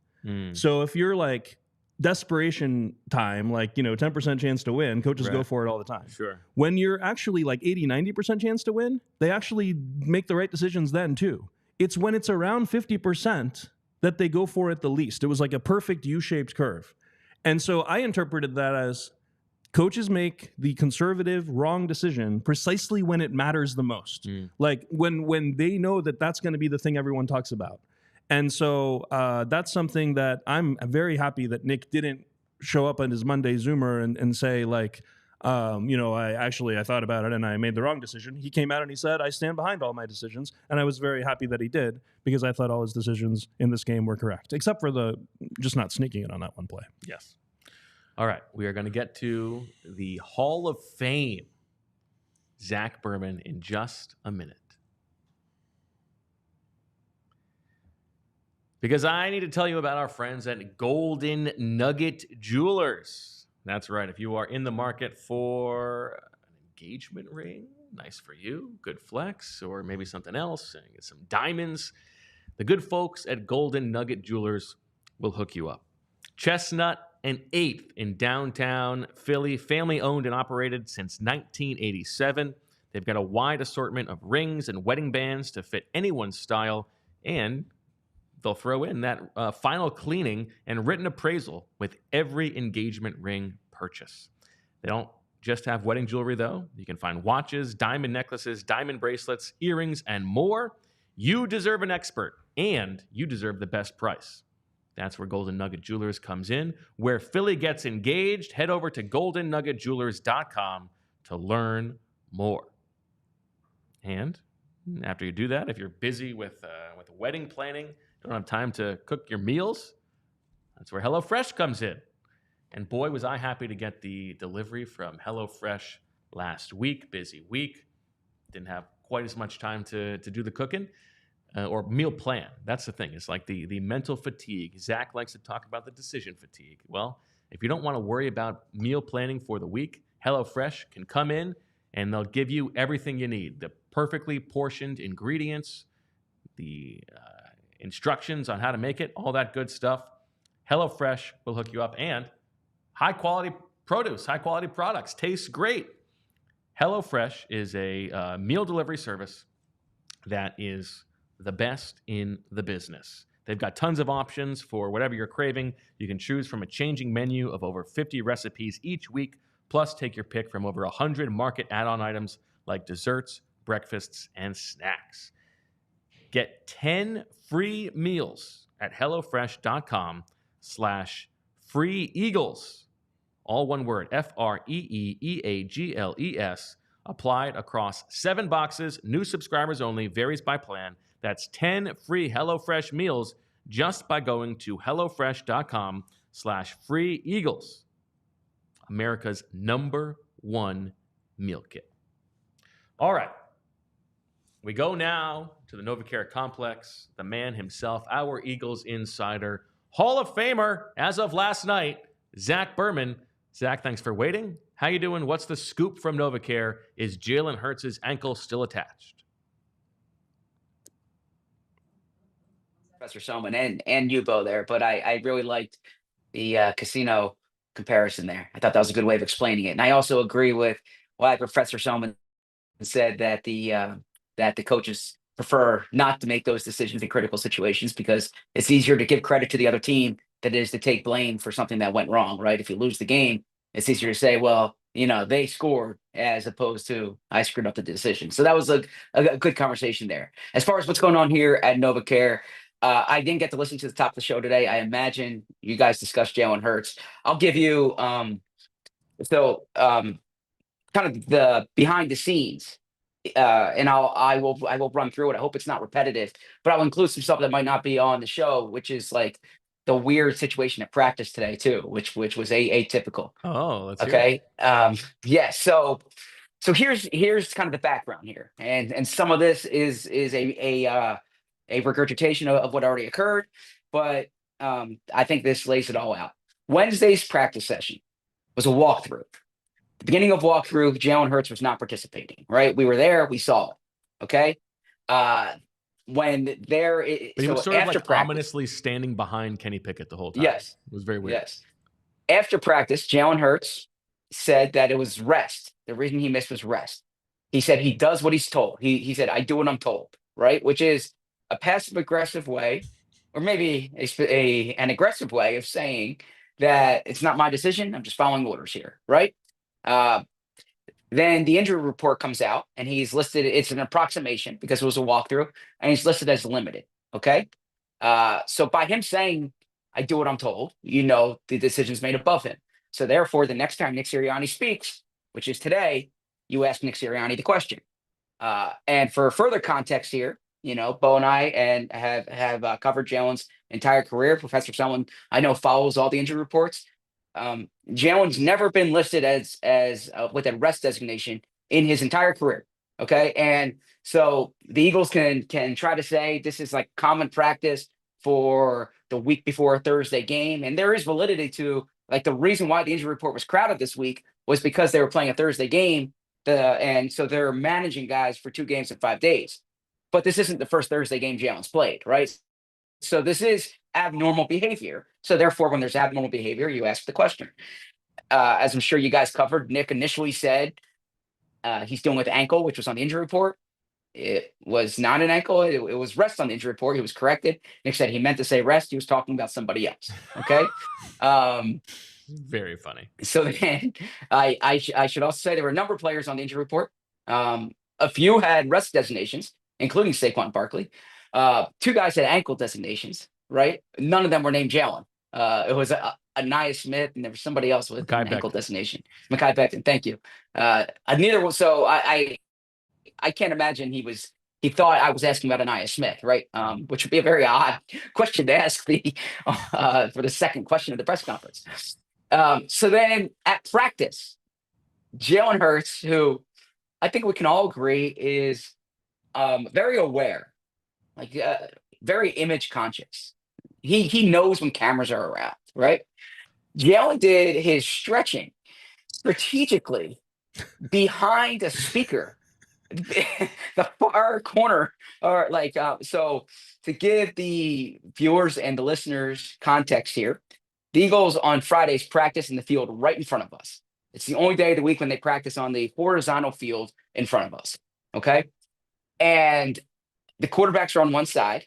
So if you're like desperation time, like, 10% chance to win, coaches go for it all the time. Sure. When you're actually like 80, 90% chance to win, they actually make the right decisions then too. It's when it's around 50% that they go for it the least. It was like a perfect U-shaped curve. And so I interpreted that as coaches make the conservative, wrong decision precisely when it matters the most. Like when they know that that's going to be the thing everyone talks about. And so that's something that I'm very happy that Nick didn't show up on his Monday Zoomer and say like, I thought about it and I made the wrong decision. He came out and he said, I stand behind all my decisions. And I was very happy that he did, because I thought all his decisions in this game were correct, except for just not sneaking it on that one play. Yes. All right. We are going to get to the Hall of Fame, Zach Berman, in just a minute. Because I need to tell you about our friends at Golden Nugget Jewelers. That's right. If you are in the market for an engagement ring, nice for you, good flex, or maybe something else, and get some diamonds, the good folks at Golden Nugget Jewelers will hook you up. Chestnut and 8th in downtown Philly, family-owned and operated since 1987. They've got a wide assortment of rings and wedding bands to fit anyone's style, and they'll throw in that final cleaning and written appraisal with every engagement ring purchase. They don't just have wedding jewelry, though. You can find watches, diamond necklaces, diamond bracelets, earrings, and more. You deserve an expert, and you deserve the best price. That's where Golden Nugget Jewelers comes in. Where Philly gets engaged, head over to goldennuggetjewelers.com to learn more. And after you do that, if you're busy with wedding planning, don't have time to cook your meals, that's where HelloFresh comes in. And boy, was I happy to get the delivery from HelloFresh last week. Busy week. Didn't have quite as much time to do the cooking or meal plan. That's the thing. It's like the mental fatigue. Zach likes to talk about the decision fatigue. Well, if you don't want to worry about meal planning for the week, HelloFresh can come in and they'll give you everything you need. The perfectly portioned ingredients, the instructions on how to make it, all that good stuff. HelloFresh will hook you up, and high-quality produce, high-quality products. Tastes great. HelloFresh is a meal delivery service that is the best in the business. They've got tons of options for whatever you're craving. You can choose from a changing menu of over 50 recipes each week, plus take your pick from over 100 market add-on items like desserts, breakfasts, and snacks. Get 10 free meals at HelloFresh.com/free Eagles. All one word, FREEEAGLES. Applied across 7 boxes. New subscribers only. Varies by plan. That's 10 free HelloFresh meals just by going to HelloFresh.com/free Eagles. America's #1 meal kit. All right. We go now to the NovaCare Complex, the man himself, our Eagles insider, Hall of Famer as of last night, Zach Berman. Zach, thanks for waiting. How you doing? What's the scoop from NovaCare? Is Jalen Hurts' ankle still attached? Professor Selman and you, Bo, there, but I really liked the casino comparison there. I thought that was a good way of explaining it. And I also agree with why Professor Selman said that the coaches prefer not to make those decisions in critical situations, because it's easier to give credit to the other team than it is to take blame for something that went wrong, right? If you lose the game, it's easier to say, well, they scored, as opposed to I screwed up the decision. So that was a good conversation there. As far as what's going on here at NovaCare, I didn't get to listen to the top of the show today. I imagine you guys discussed Jalen Hurts. I'll give you kind of the behind the scenes. And I will run through it. I hope it's not repetitive, but I'll include some stuff that might not be on the show, which is like the weird situation at practice today too, which was atypical. Oh, that's okay. Yeah. So here's kind of the background here, and some of this is a regurgitation of what already occurred, but I think this lays it all out. Wednesday's practice session. was a walkthrough. The beginning of walkthrough, Jalen Hurts was not participating, right? We were there. We saw it. Okay. When there, But he so was sort of after like practice, ominously standing behind Kenny Pickett the whole time. yes, It was very weird. yes. After practice, Jalen Hurts said that it was rest. The reason he missed was rest. He said he does what he's told. He said, I do what I'm told, right? Which is a passive aggressive way, or maybe an aggressive way of saying that it's not my decision. I'm just following orders here, right? Then the injury report comes out and he's listed, it's an approximation because it was a walkthrough, and he's listed as limited. Okay. So by him saying, I do what I'm told, the decision's made above him. So therefore, the next time Nick Sirianni speaks, which is today, you ask Nick Sirianni the question. And for further context here, Bo and I have covered Jalen's entire career. Professor Selman, I know, follows all the injury reports. Jalen's never been listed as with a rest designation in his entire career. Okay. And so the Eagles can try to say this is like common practice for the week before a Thursday game. And there is validity to, like, the reason why the injury report was crowded this week was because they were playing a Thursday game. And so they're managing guys for 2 games in 5 days. But this isn't the first Thursday game Jalen's played, right? So this is abnormal behavior. So therefore, when there's abnormal behavior, you ask the question. As I'm sure you guys covered, Nick initially said he's dealing with ankle, which was on the injury report. It was not an ankle. It was rest on the injury report. He was corrected. Nick said he meant to say rest. He was talking about somebody else. Okay. Very funny. So then I should also say there were a number of players on the injury report. A few had rest designations, including Saquon Barkley. 2 guys had ankle designations, right? None of them were named Jalen. It was Deniz Smith, and there was somebody else with an ankle designation. Mekhi Becton, thank you. Neither was, so I can't imagine he thought I was asking about Deniz Smith, right? Which would be a very odd question to ask for the second question of the press conference. So then at practice, Jalen Hurts, who I think we can all agree is very aware, like very image conscious. He knows when cameras are around, right? Jalen did his stretching strategically behind a speaker, the far corner, or like so. To give the viewers and the listeners context here, the Eagles on Fridays practice in the field right in front of us. It's the only day of the week when they practice on the horizontal field in front of us. Okay. And the quarterbacks are on one side.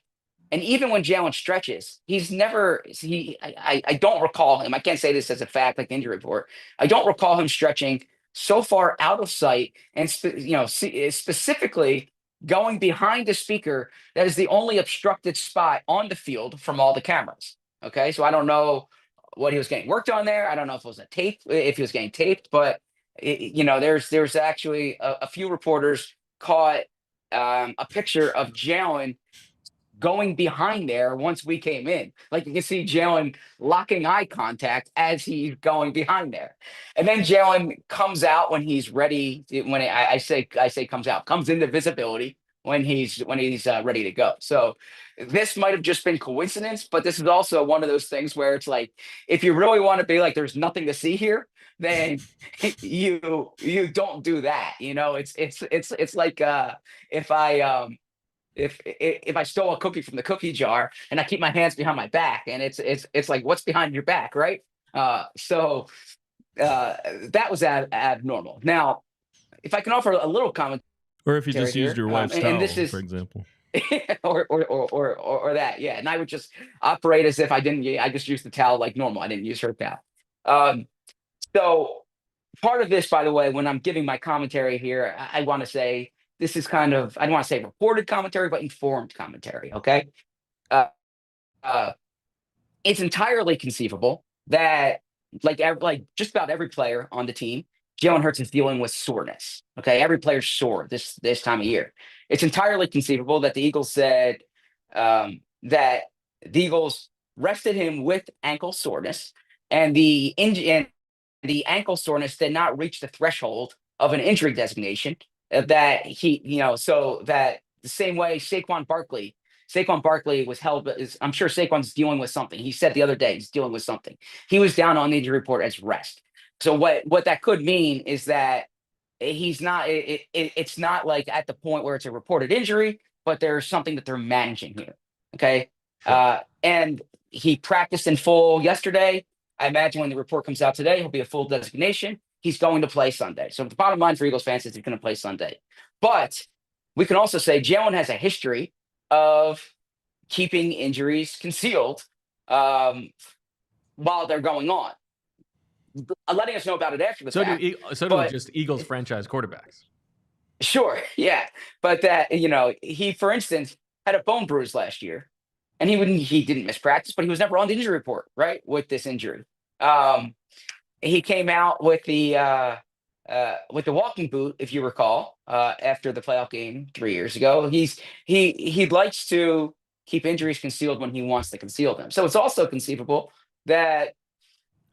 And even when Jalen stretches, I don't recall him. I can't say this as a fact, like the injury report. I don't recall him stretching so far out of sight and, specifically going behind the speaker that is the only obstructed spot on the field from all the cameras. Okay. So I don't know what he was getting worked on there. I don't know if it was if he was getting taped, but there's actually a few reporters caught a picture of Jalen going behind there once we came in. Like, you can see Jalen locking eye contact as he's going behind there. And then Jalen comes out when he's ready. When I say comes out, comes into visibility when he's ready to go. So this might have just been coincidence, but this is also one of those things where it's like, if you really want to be like, there's nothing to see here, then you don't do that. It's like if I stole a cookie from the cookie jar and I keep my hands behind my back, and it's like, what's behind your back, right? So that was abnormal. Now, if I can offer a little comment, or if you just used your wife's towel, for example, or that, yeah, and I would just operate as if I just used the towel like normal. I didn't use her towel. So part of this, by the way, when I'm giving my commentary here, I want to say, this is kind of, I don't want to say reported commentary, but informed commentary, okay? It's entirely conceivable that, like just about every player on the team, Jalen Hurts is dealing with soreness, okay? Every player's sore this time of year. It's entirely conceivable that the Eagles said that the Eagles rested him with ankle soreness, and the ankle soreness did not reach the threshold of an injury designation, that so that the same way Saquon Barkley was held. I'm sure Saquon's dealing with something. He said the other day he's dealing with something. He was down on the injury report as rest. So what that could mean is that he's not. It's not like at the point where it's a reported injury, but there's something that they're managing here. Okay, Sure. and he practiced in full yesterday. I imagine when the report comes out today, he'll be a full designation. He's going to play Sunday. So the bottom line for Eagles fans is he's going to play Sunday. But we can also say Jalen has a history of keeping injuries concealed while they're going on, letting us know about it after the fact. Do just Eagles franchise quarterbacks. Sure, yeah, but that he, for instance, had a bone bruise last year, and he didn't miss practice, but he was never on the injury report, right? With this injury, he came out with the walking boot, if you recall, after the playoff game 3 years ago. He likes to keep injuries concealed when he wants to conceal them. So it's also conceivable that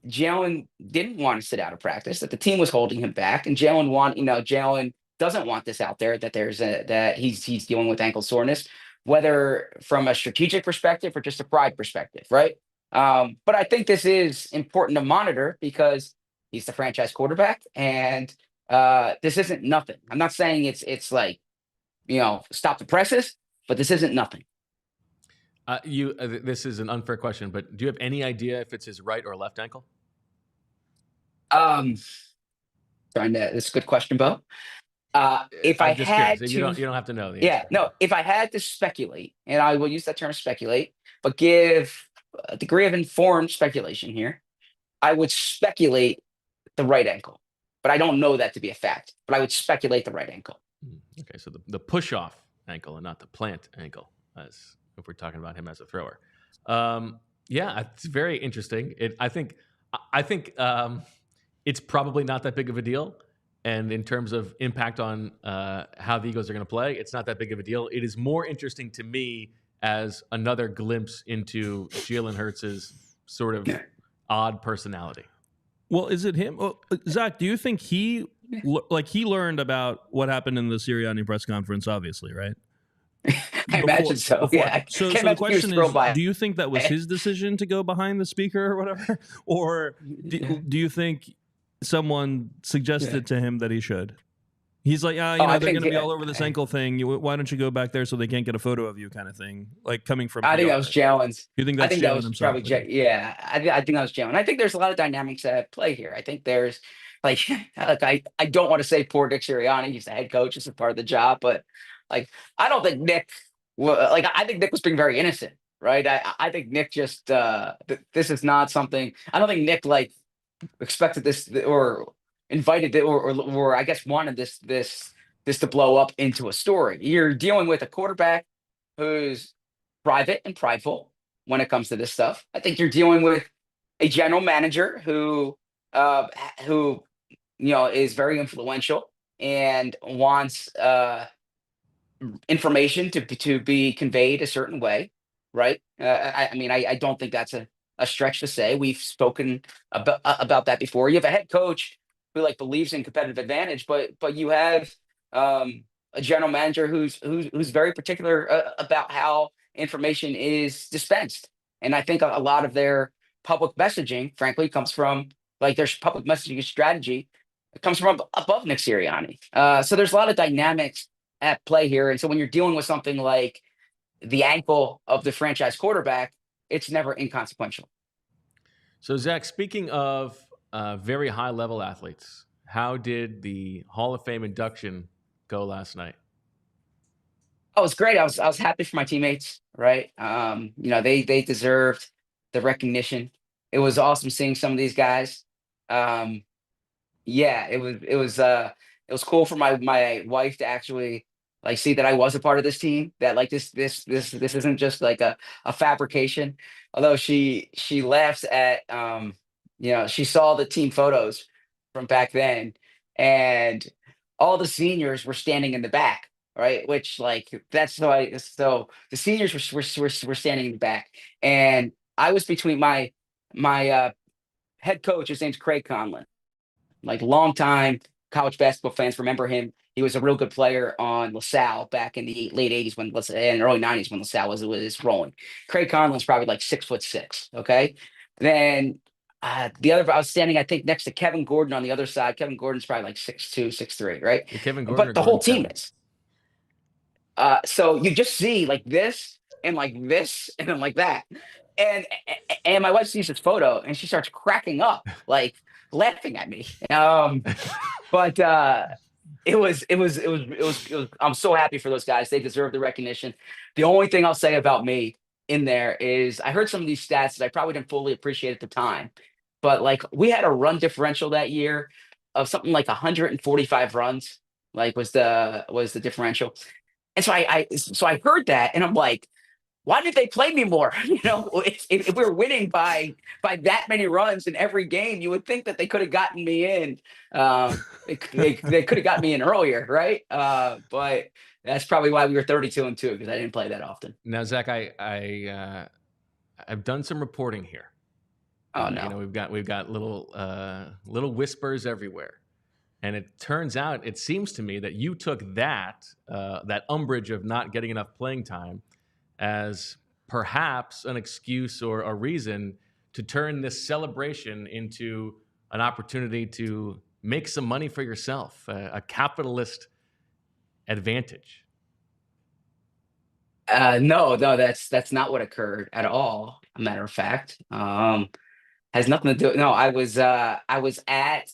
Jalen didn't want to sit out of practice, that the team was holding him back, and Jalen doesn't want this out there, that he's dealing with ankle soreness, whether from a strategic perspective or just a pride perspective, right? But I think this is important to monitor because he's the franchise quarterback, and this isn't nothing. I'm not saying it's like, stop the presses, but this isn't nothing. This is an unfair question, but do you have any idea if it's his right or left ankle? That's a good question, Bo. If I had to, you don't have to know the yeah, answer. no. If I had to speculate, and I will use that term speculate, but give a degree of informed speculation here, I would speculate the right ankle, but I don't know that to be a fact. But I would speculate the right ankle. Okay, so the push off ankle and not the plant ankle, as if we're talking about him as a thrower. Yeah, it's very interesting. I think it's probably not that big of a deal. And in terms of impact on how the Eagles are going to play, it's not that big of a deal. It is more interesting to me as another glimpse into Jalen Hurts' sort of odd personality. Well, is it him? Well, Zach, do you think he learned about what happened in the Sirianni press conference, obviously, right? I imagine so. Yeah. So the question is, do you think that was his decision to go behind the speaker or whatever? Or do you think someone suggested to him that he should? He's like, they're going to be all over this ankle thing. Why don't you go back there so they can't get a photo of you, kind of thing? Like coming from. I think that was Jalen's. You think that's I think Jalen that was himself? probably yeah. I think that was Jalen. I think there's a lot of dynamics at play here. I think there's I don't want to say poor Nick Sirianni. He's the head coach. It's a part of the job, but I don't think Nick. I think Nick was being very innocent, right? I think Nick just this is not something. I don't think Nick expected this or invited it or I guess wanted this to blow up into a story. You're dealing with a quarterback who's private and prideful when it comes to this stuff. I think you're dealing with a general manager who is very influential and wants information to be conveyed a certain way, right? I don't think that's a stretch to say. We've spoken about that before. You have a head coach who believes in competitive advantage, but you have a general manager who's very particular about how information is dispensed. And I think a lot of their public messaging, frankly, comes from their public messaging strategy. It comes from above Nick Sirianni. So there's a lot of dynamics at play here. And so when you're dealing with something like the ankle of the franchise quarterback, it's never inconsequential. So, Zach, speaking of very high-level athletes, how did the Hall of Fame induction go last night? Oh, it was great. I was happy for my teammates, right? They deserved the recognition. It was awesome seeing some of these guys. It was cool for my wife to actually see that I was a part of this team, that this isn't just a fabrication. Although she laughs at she saw the team photos from back then, and all the seniors were standing in the back, right? Which that's so the seniors were standing in the back, and I was between my head coach. His name's Craig Conlon, longtime college basketball fans remember him. He was a real good player on LaSalle back in the late 80s and early 90s when LaSalle was rolling. Craig Conlon's probably 6'6", okay? Then the other, I was standing, I think, next to Kevin Gordon on the other side. Kevin Gordon's probably like 6'2", 6'3", right? Kevin Gordon or But the whole Gordon team Kevin? is. So you just see like this and like this and then like that. And my wife sees this photo and she starts cracking up, like laughing at me. But it was I'm so happy for those guys. They deserve the recognition. The only thing I'll say about me in there is I heard some of these stats that I probably didn't fully appreciate at the time. But like we had a run differential that year of something like 145 runs, like was the differential. And so I heard that and I'm like, why did they play me more? If we're winning by that many runs in every game, you would think that they could have gotten me in. They could have got me in earlier, right? But that's probably why we were 32-2 because I didn't play that often. Now, Zach, I've done some reporting here. Oh no, we've got little whispers everywhere. And it turns out, it seems to me that you took that umbrage of not getting enough playing time as perhaps an excuse or a reason to turn this celebration into an opportunity to make some money for yourself, a capitalist advantage. no, that's not what occurred at all. A matter of fact, has nothing to do. No, I was at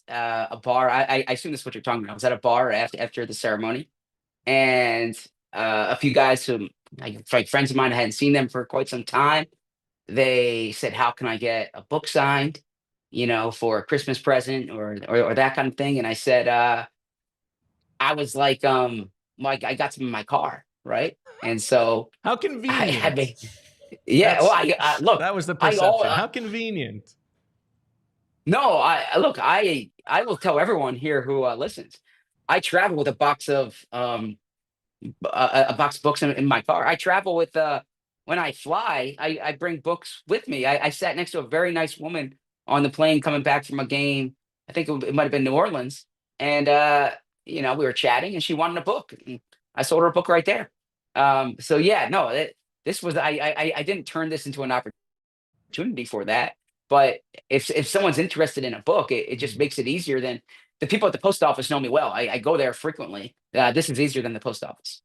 a bar. I assume this is what you're talking about. I was at a bar after the ceremony, and a few guys who like friends of mine, I hadn't seen them for quite some time. They said, "How can I get a book signed, for a Christmas present or that kind of thing?" And I said, I was like I got some in my car, right? And so How I convenient. had me. Yeah. Well, look. That was the I all, perception. How convenient. No, I will tell everyone here who listens. I travel with a box of a box of books in my car. I travel with when I fly, I bring books with me. I sat next to a very nice woman on the plane coming back from a game. I think it might have been New Orleans, and we were chatting, and she wanted a book. And I sold her a book right there. So yeah, no, this was I didn't turn this into an opportunity for that. But if someone's interested in a book, it just makes it easier than the people at the post office know me well. I go there frequently. This is easier than the post office.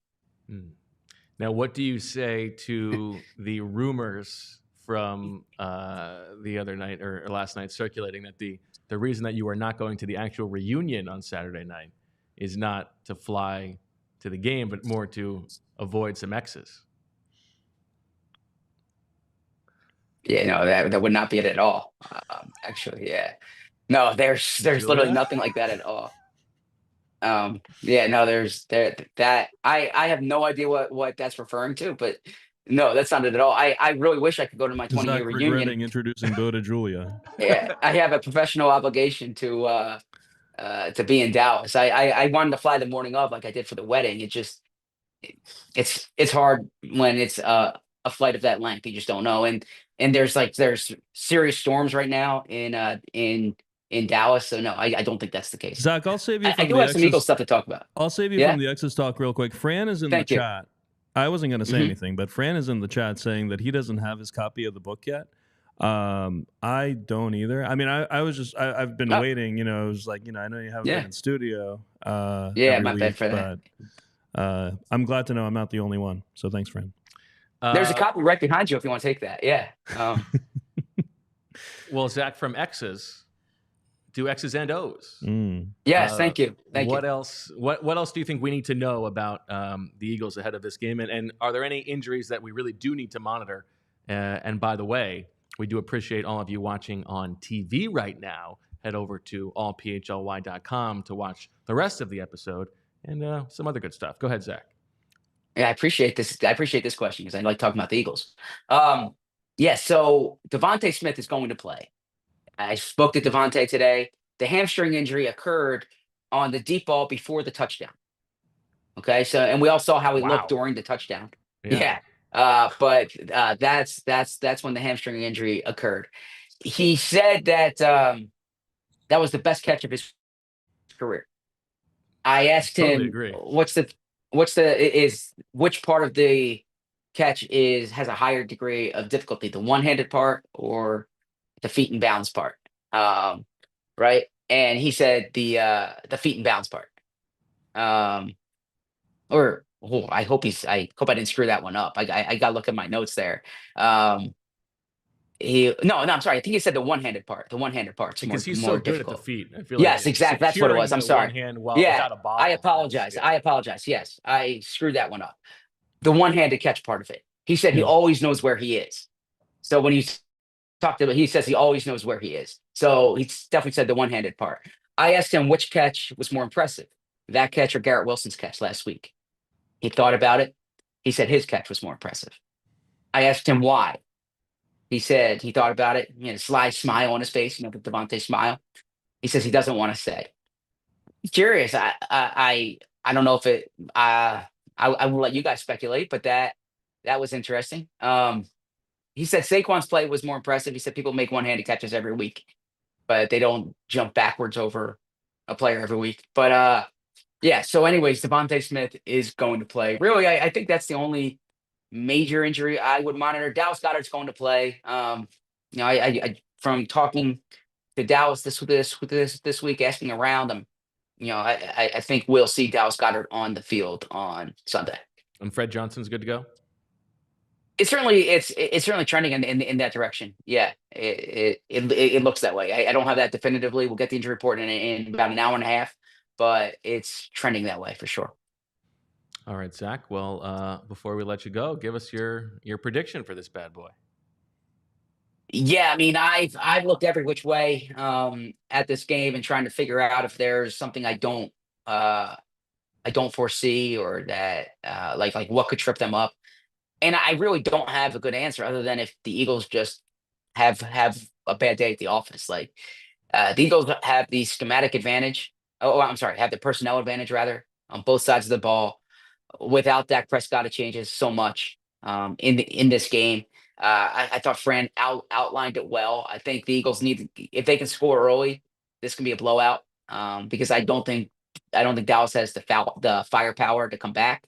Now, what do you say to the rumors from the other night or last night circulating that the reason that you are not going to the actual reunion on Saturday night is not to fly to the game, but more to avoid some X's? Yeah, no, that would not be it at all. Actually, yeah. No, there's literally Julia? nothing like that at all. Yeah, no, that I have no idea what that's referring to, but no, that's not it at all. I really wish I could go to my 20-year Zach reunion. regretting introducing Bo to Julia. Yeah, I have a professional obligation to be in Dallas. I wanted to fly the morning of like I did for the wedding. It's hard when it's a flight of that length. You just don't know. And there's serious storms right now in Dallas. So no, I don't think that's the case. Zach, I'll save you from I do have some Eagles stuff to talk about. I'll save you from the X's talk real quick. Fran is in the chat. I wasn't going to say anything, but Fran is in the chat saying that he doesn't have his copy of the book yet. I don't either. I mean, I've been waiting, it was like, I know you haven't been in studio. My bad for that. But I'm glad to know I'm not the only one. So thanks, Fran. There's a copy right behind you if you want to take that. Yeah. Well, Zach, from X's, do X's and O's. Yes, thank you. What else? What else do you think we need to know about the Eagles ahead of this game? And are there any injuries that we really do need to monitor? And by the way, we do appreciate all of you watching on TV right now. Head over to allphly.com to watch the rest of the episode and some other good stuff. Go ahead, Zach. Yeah, I appreciate this. I appreciate this question because I like talking about the Eagles. So DeVonta Smith is going to play. I spoke to DeVonta today. The hamstring injury occurred on the deep ball before the touchdown. Okay, and we all saw how he looked during the touchdown. Yeah. But that's when the hamstring injury occurred. He said that that was the best catch of his career. I asked him, which part of the catch has a higher degree of difficulty, the one-handed part or the feet and bounds part? Right. And he said the feet and bounce part. Um, I hope I didn't screw that one up. I got to look at my notes there. Um, no, I'm sorry. I think he said the one-handed part. The one-handed part's Because he's so more good at the difficult. feet. I feel like Yes, exactly. That's what it securing was. I'm the one sorry. hand Yeah, without a I bobble. apologize. Yeah. I apologize. Yes, I screwed that one up. The one-handed catch part of it. He said he Yeah. always knows where he is. So when you talked about, he says he always knows where he is. So he definitely said the one-handed part. I asked him which catch was more impressive, that catch or Garrett Wilson's catch last week. He thought about it. He said his catch was more impressive. I asked him why. He said he thought about it. He had a sly smile on his face, the DeVonta smile. He says he doesn't want to say. Curious. I don't know if it. I will let you guys speculate, but that was interesting. He said Saquon's play was more impressive. He said people make one-handed catches every week, but they don't jump backwards over a player every week. But yeah. So, anyways, DeVonta Smith is going to play. Really, I think that's the only major injury I would monitor. Dallas Goedert's going to play. I from talking to Dallas this week, asking around them, I think we'll see Dallas Goedert on the field on Sunday. And Fred Johnson's good to go? It's certainly trending in that direction. Yeah, it looks that way. I don't have that definitively. We'll get the injury report in about an hour and a half, but it's trending that way for sure. All right, Zach. Well, before we let you go, give us your prediction for this bad boy. Yeah, I mean, I've looked every which way at this game and trying to figure out if there's something I don't foresee or that like what could trip them up. And I really don't have a good answer other than if the Eagles just have a bad day at the office. Like the Eagles have the schematic advantage. Oh, I'm sorry, have the personnel advantage rather on both sides of the ball. Without Dak Prescott, it changes so much in this game. I thought Fran outlined it well. I think the Eagles need if they can score early, this can be a blowout because I don't think Dallas has the firepower to come back.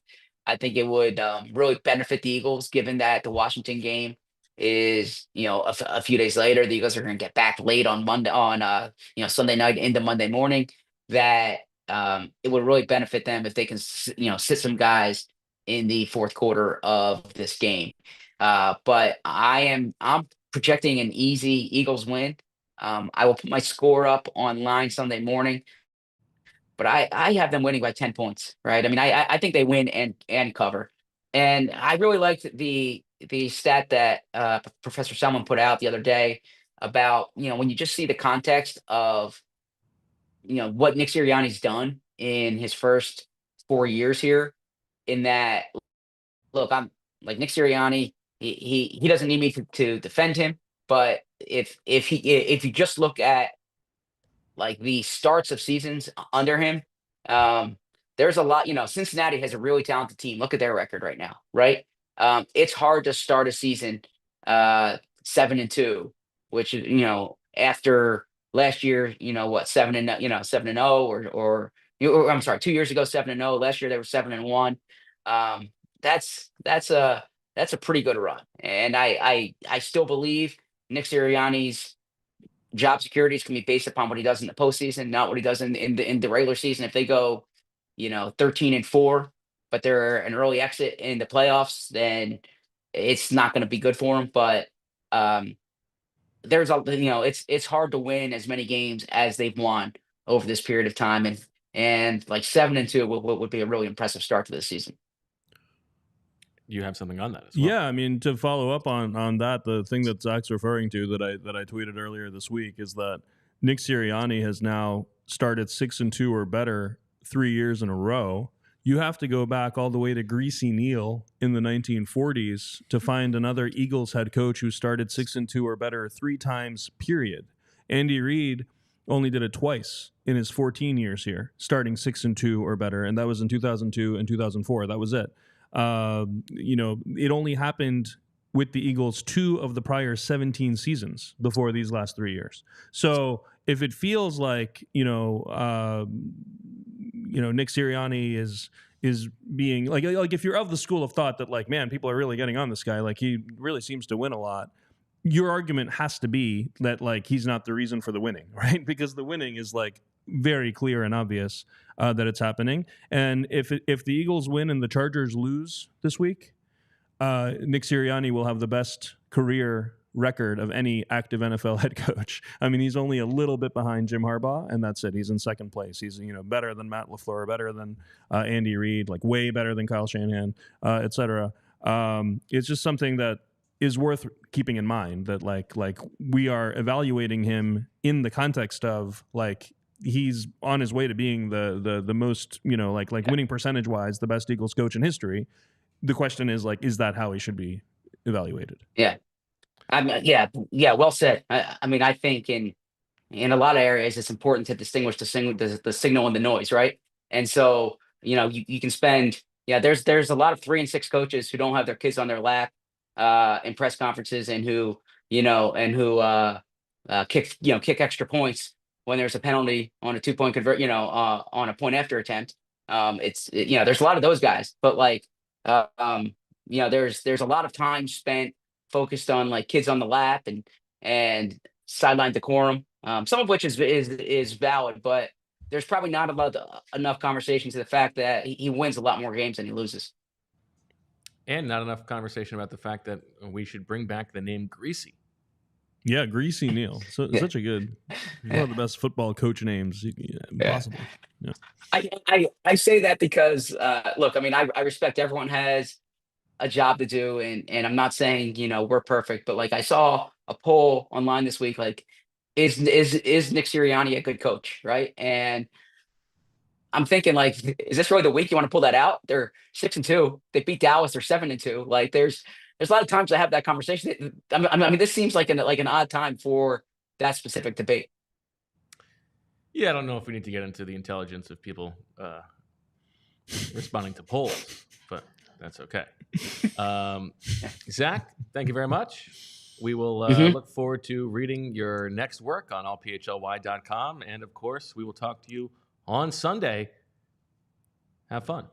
I think it would really benefit the Eagles, given that the Washington game is a few days later. The Eagles are going to get back late on Monday on Sunday night into Monday morning. That it would really benefit them if they can sit some guys in the fourth quarter of this game. But I'm projecting an easy Eagles win. I will put my score up online Sunday morning, but I have them winning by 10 points, right? I mean, I think they win and cover. And I really liked the stat that Professor Selman put out the other day about, when you just see the context of, what Nick Sirianni's done in his first 4 years here, in that, look, I'm like Nick Sirianni, he doesn't need me to defend him, but if you just look at like the starts of seasons under him. There's a lot, Cincinnati has a really talented team. Look at their record right now, right? It's hard to start a season 7-2, which is, after last year, 7-0, or I'm sorry, 2 years ago, 7-0. Last year they were 7-1. That's a pretty good run. And I still believe Nick Sirianni's job security is going to be based upon what he does in the postseason, not what he does in the regular season. If they go, 13-4, but they're an early exit in the playoffs, then it's not going to be good for him. But it's hard to win as many games as they've won over this period of time, and like 7-2 would be a really impressive start to this season. You have something on that as well. Yeah, I mean, to follow up on that, the thing that Zach's referring to that I tweeted earlier this week is that Nick Sirianni has now started 6-2 or better 3 years in a row. You have to go back all the way to Greasy Neal in the 1940s to find another Eagles head coach who started 6-2 or better 3 times, period. Andy Reid only did it twice in his 14 years here, starting 6-2 or better, and that was in 2002 and 2004. That was it. It only happened with the Eagles 2 of the prior 17 seasons before these last 3 years. So if it feels like, Nick Sirianni is being like if you're of the school of thought that like, man, people are really getting on this guy, like he really seems to win a lot. your argument has to be that like he's not the reason for the winning, right? Because the winning is like very clear and obvious that it's happening. And if the Eagles win and the Chargers lose this week, Nick Sirianni will have the best career record of any active NFL head coach. I mean, he's only a little bit behind Jim Harbaugh, and that's it. He's in second place. He's better than Matt LaFleur, better than Andy Reid, like way better than Kyle Shanahan, etc. It's just something that is worth keeping in mind, that like we are evaluating him in the context of like he's on his way to being the most winning percentage wise the best Eagles coach in history. The question is like, is that how he should be evaluated? Yeah. Well said. I mean, I think in a lot of areas, it's important to distinguish the signal and the noise, right? And so, you can spend, there's a lot of 3 and 6 coaches who don't have their kids on their lap in press conferences, and who kick extra points when there's a penalty on a 2-point convert, on a point after attempt. There's a lot of those guys, but like, there's a lot of time spent focused on like kids on the lap and sideline decorum, some of which is valid, but there's probably not enough conversation to the fact that he wins a lot more games than he loses. And not enough conversation about the fact that we should bring back the name Greasy. Yeah, Greasy Neal. Such a good, one of the best football coach names possible. Yeah. I say that because, look, I mean, I respect everyone has a job to do, and I'm not saying we're perfect, but like I saw a poll online this week, like is Nick Sirianni a good coach, right? And I'm thinking like, is this really the week you want to pull that out? They're 6-2. They beat Dallas. They're 7-2. Like there's a lot of times I have that conversation. I mean, this seems like an odd time for that specific debate. Yeah, I don't know if we need to get into the intelligence of people responding to polls, but that's okay. Zach, thank you very much. We will look forward to reading your next work on allphly.com. And of course, we will talk to you on Sunday. Have fun.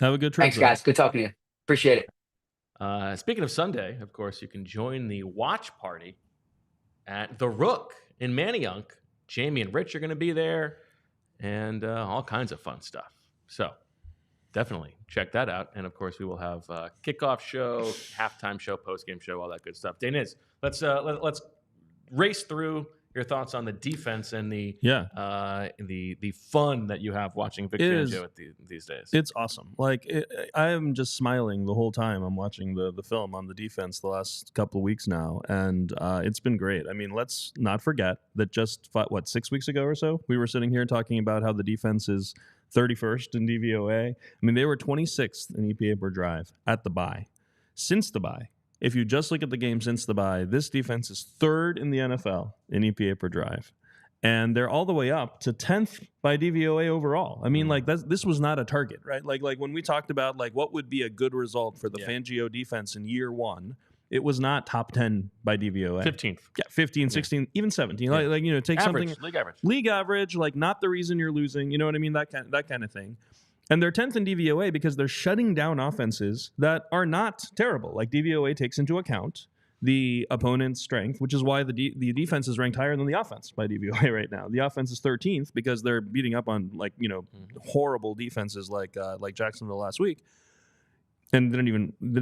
Have a good trip. Thanks, guys. Good talking to you. Appreciate it. Speaking of Sunday, of course, you can join the watch party at The Rook in Manayunk. Jamie and Rich are going to be there, and all kinds of fun stuff. So definitely check that out. And of course, we will have a kickoff show, halftime show, postgame show, all that good stuff. Deniz, let's race through your thoughts on the defense and the fun that you have watching Vic Fangio these days. It's awesome. Like I am just smiling the whole time I'm watching the film on the defense the last couple of weeks now, and it's been great. I mean, let's not forget that just 6 weeks ago or so, we were sitting here talking about how the defense is 31st in DVOA. I mean, they were 26th in EPA per drive at the bye. Since the bye, if you just look at the game since the bye, this defense is 3rd in the NFL in EPA per drive. And they're all the way up to 10th by DVOA overall. I mean, like this was not a target, right? Like when we talked about like what would be a good result for the Fangio defense in year 1, it was not top 10 by DVOA. 15th. Yeah, 15, 16, even 17. Yeah. Like take average, something league average, like not the reason you're losing. You know what I mean? That kind of thing. And they're 10th in DVOA because they're shutting down offenses that are not terrible. Like DVOA takes into account the opponent's strength, which is why the defense is ranked higher than the offense by DVOA right now. The offense is 13th because they're beating up on horrible defenses like Jacksonville last week, and didn't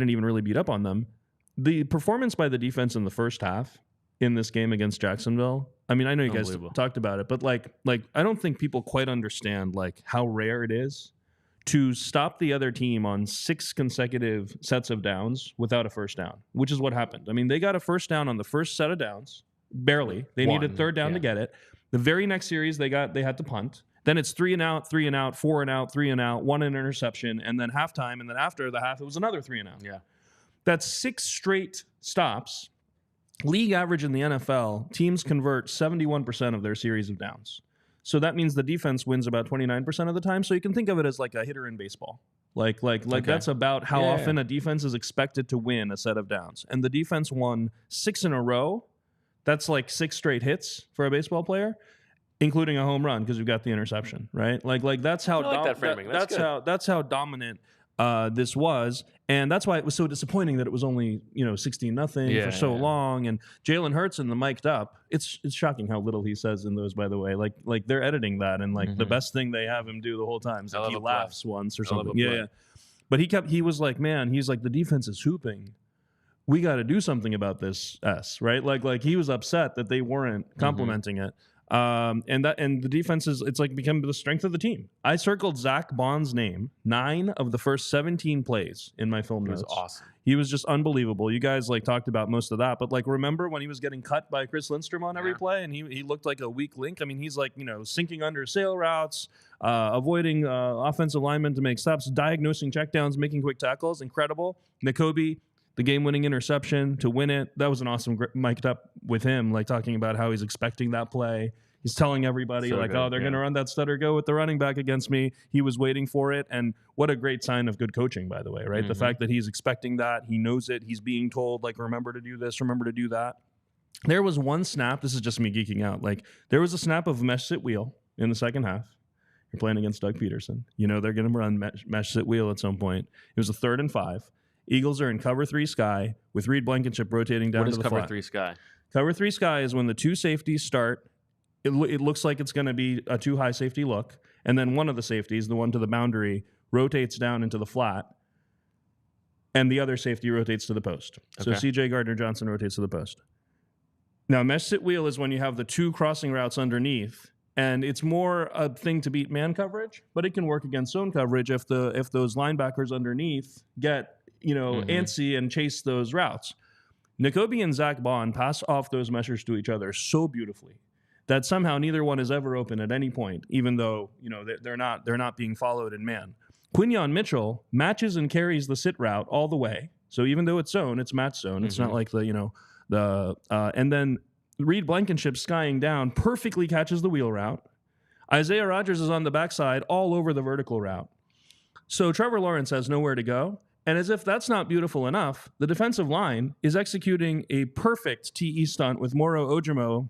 even really beat up on them. The performance by the defense in the first half in this game against Jacksonville, I mean, I know you guys talked about it, but like I don't think people quite understand like how rare it is to stop the other team on 6 consecutive sets of downs without a first down, which is what happened. I mean, they got a first down on the first set of downs, barely. They needed 3rd down to get it. The very next series, they had to punt. Then it's 3 and out, 4 and out, 3 and out, 1 interception, and then halftime, and then after the half, it was another 3 and out. Yeah. That's 6 straight stops. League average in the NFL, teams convert 71% of their series of downs. So that means the defense wins about 29% of the time. So you can think of it as like a hitter in baseball. Like that's about how often a defense is expected to win a set of downs. And the defense won 6 in a row. That's like 6 straight hits for a baseball player, including a home run because you've got the interception, right? Like that's how I like that framing. that's how dominant this was. And that's why it was so disappointing that it was only 16-0 for so long. And Jalen Hurts and the mic'd up. It's shocking how little he says in those. By the way, like they're editing that, and like the best thing they have him do the whole time is like he laughs once or something. Yeah. But he was like, man, he's like, the defense is hooping. We got to do something about this right? Like he was upset that they weren't complimenting it. And the defense it's like become the strength of the team. I circled Zach Bond's name 9 of the first 17 plays in my film notes. It was awesome. He was just unbelievable. You guys like talked about most of that, but like remember when he was getting cut by Chris Lindstrom on every play, and he looked like a weak link. I mean, he's like sinking under sail routes, avoiding offensive linemen to make stops, diagnosing checkdowns, making quick tackles. Incredible. Nakobe, the game-winning interception to win it. That was an awesome mic'd up with him, like talking about how he's expecting that play. He's telling everybody they're going to run that stutter go with the running back against me. He was waiting for it. And what a great sign of good coaching, by the way, right? The fact that he's expecting that, he knows it. He's being told, like, remember to do this, remember to do that. There was one snap. This is just me geeking out. Like, there was a snap of mesh sit wheel in the second half. You're playing against Doug Peterson. They're going to run mesh sit wheel at some point. It was a 3rd and 5. Eagles are in cover 3 sky with Reed Blankenship rotating down to the flat. What is cover 3 sky? Cover 3 sky is when the 2 safeties start. It looks like it's going to be a 2 high safety look. And then one of the safeties, the one to the boundary, rotates down into the flat. And the other safety rotates to the post. Okay. So C.J. Gardner-Johnson rotates to the post. Now, mesh sit wheel is when you have the 2 crossing routes underneath. And it's more a thing to beat man coverage, but it can work against zone coverage if those linebackers underneath get antsy and chase those routes. Nakobe and Zach Bond pass off those measures to each other so beautifully that somehow neither one is ever open at any point, even though they're not being followed in man. Quinyon Mitchell matches and carries the sit route all the way. So even though it's zone, it's match zone. It's not like and then Reed Blankenship skying down perfectly catches the wheel route. Isaiah Rodgers is on the backside all over the vertical route. So Trevor Lawrence has nowhere to go. And as if that's not beautiful enough, the defensive line is executing a perfect TE stunt with Moro Ojimo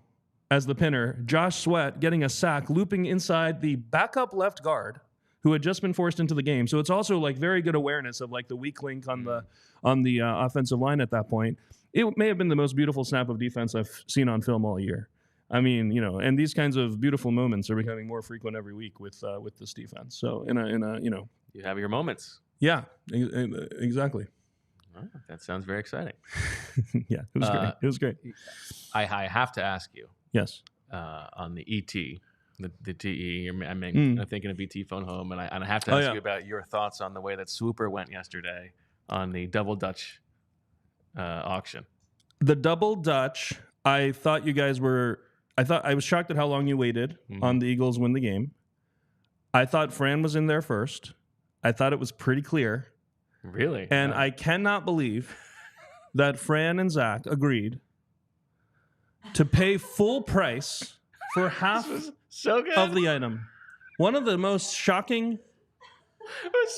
as the pinner, Josh Sweat getting a sack, looping inside the backup left guard who had just been forced into the game. So it's also like very good awareness of like the weak link on the offensive line at that point. It may have been the most beautiful snap of defense I've seen on film all year. I mean, and these kinds of beautiful moments are becoming more frequent every week with this defense. So you have your moments. Yeah, exactly. Oh, that sounds very exciting. Yeah, it was great. It was great. I have to ask you. Yes. On the ET, the TE. I'm thinking of ET phone home, and I have to ask you about your thoughts on the way that Swooper went yesterday on the Double Dutch auction. The Double Dutch. I thought I was shocked at how long you waited on the Eagles win the game. I thought Fran was in there first. I thought it was pretty clear. Really? And I cannot believe that Fran and Zach agreed to pay full price for half of the item. One of the most shocking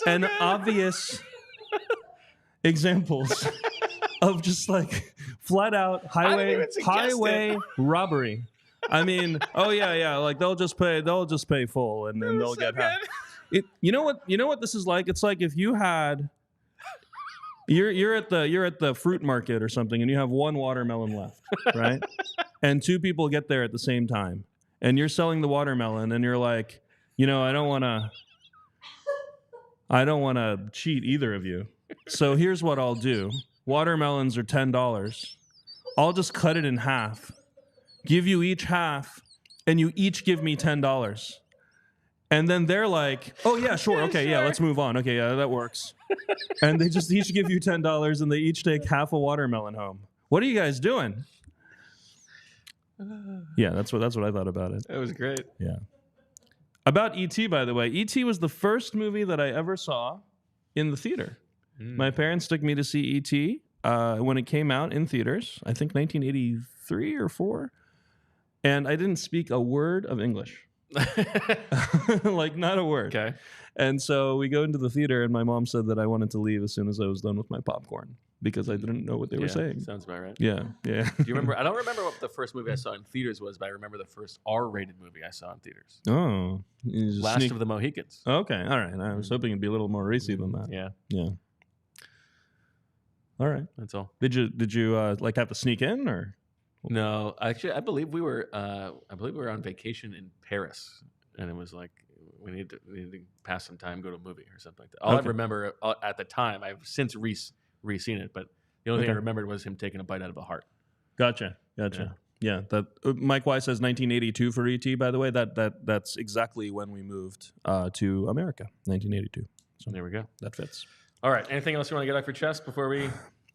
and obvious examples of just like flat out highway robbery. I mean, like they'll just pay full and then they'll get half. You know what this is like? It's like if you had you're at the fruit market or something and you have one watermelon left, right? And 2 people get there at the same time. And you're selling the watermelon and you're like, I don't want to cheat either of you. So here's what I'll do. Watermelons are $10. I'll just cut it in half. Give you each half and you each give me $10. And then they're like, oh, yeah, sure. Okay, yeah, let's move on. Okay, yeah, that works. And they just each give you $10 and they each take half a watermelon home. What are you guys doing? Yeah, that's what I thought about it. That was great. Yeah. About E.T., by the way. E.T. was the first movie that I ever saw in the theater. My parents took me to see E.T. When it came out in theaters, I think 1983 or 4. And I didn't speak a word of English. Like not a word. Okay. And so we go into the theater and my mom said that I wanted to leave as soon as I was done with my popcorn. because I didn't know what they were saying. Sounds about right. Yeah. Do you remember? I don't remember what the first movie I saw in theaters was, but I remember the first R-rated movie I saw in theaters. Oh. Last of the Mohicans. Okay. All right. I was hoping it'd be a little more racy than that. Yeah. All right. That's all. Did you like have to sneak in or? No, actually, I believe we were on vacation in Paris, and it was like we need to pass some time, go to a movie or something like that. All I remember at the time, I've since re-seen it, but the only thing I remembered was him taking a bite out of a heart. Gotcha. Yeah. That Mike Weiss says 1982 for ET. By the way, that's exactly when we moved to America, 1982. So there we go. That fits. All right. Anything else you want to get off your chest before we?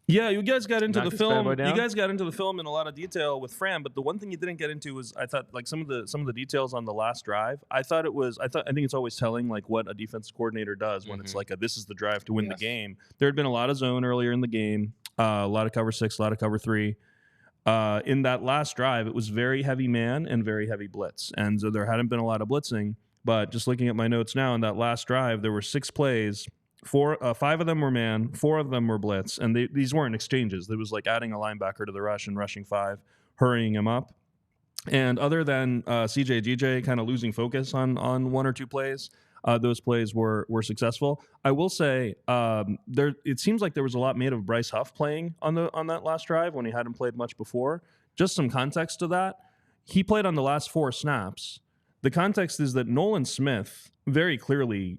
Yeah, you guys got into the film. You guys got into the film in a lot of detail with Fran, but the one thing you didn't get into was I thought like some of the details on the last drive. I think it's always telling like what a defense coordinator does when it's like this is the drive to win the game. There had been a lot of zone earlier in the game, a lot of cover 6, a lot of cover 3. In that last drive, it was very heavy man and very heavy blitz, and so there hadn't been a lot of blitzing. But just looking at my notes now, in that last drive, there were 6 plays. 5 of them were man, 4 of them were blitz, and these weren't exchanges. It was like adding a linebacker to the rush and rushing 5, hurrying him up. And other than CJ GJ kind of losing focus on 1 or 2 plays, those plays were successful. I will say it seems like there was a lot made of Bryce Huff playing on that last drive when he hadn't played much before. Just some context to that. He played on the last 4 snaps. The context is that Nolan Smith very clearly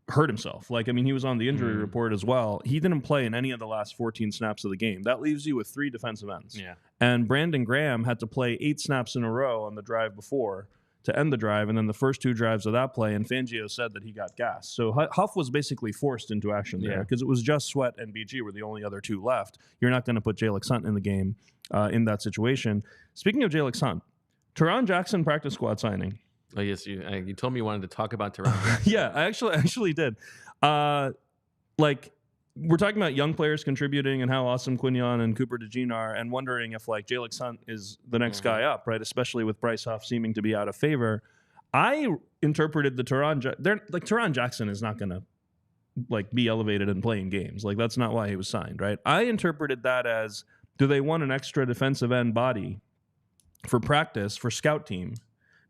hurt himself. Like, I mean, he was on the injury report as well. He didn't play in any of the last 14 snaps of the game. That leaves you with 3 defensive ends. Yeah. And Brandon Graham had to play 8 snaps in a row on the drive before to end the drive, and then the first 2 drives of that play, and Fangio said that he got gassed. So Huff was basically forced into action there because it was just Sweat and BG were the only other 2 left. You're not going to put Jalen Hunt in the game in that situation. Speaking of Jalen Hunt, Teron Jackson practice squad signing. Oh yes, you told me you wanted to talk about Teron Jackson. Yeah, I actually did. Like, we're talking about young players contributing and how awesome Quinion and Cooper DeJean are, and wondering if like Jalen Hunt is the next guy up, right? Especially with Bryce Huff seeming to be out of favor. I interpreted the Teron Jackson is not going to like be elevated and playing games. Like, that's not why he was signed, right? I interpreted that as, do they want an extra defensive end body for practice for scout team?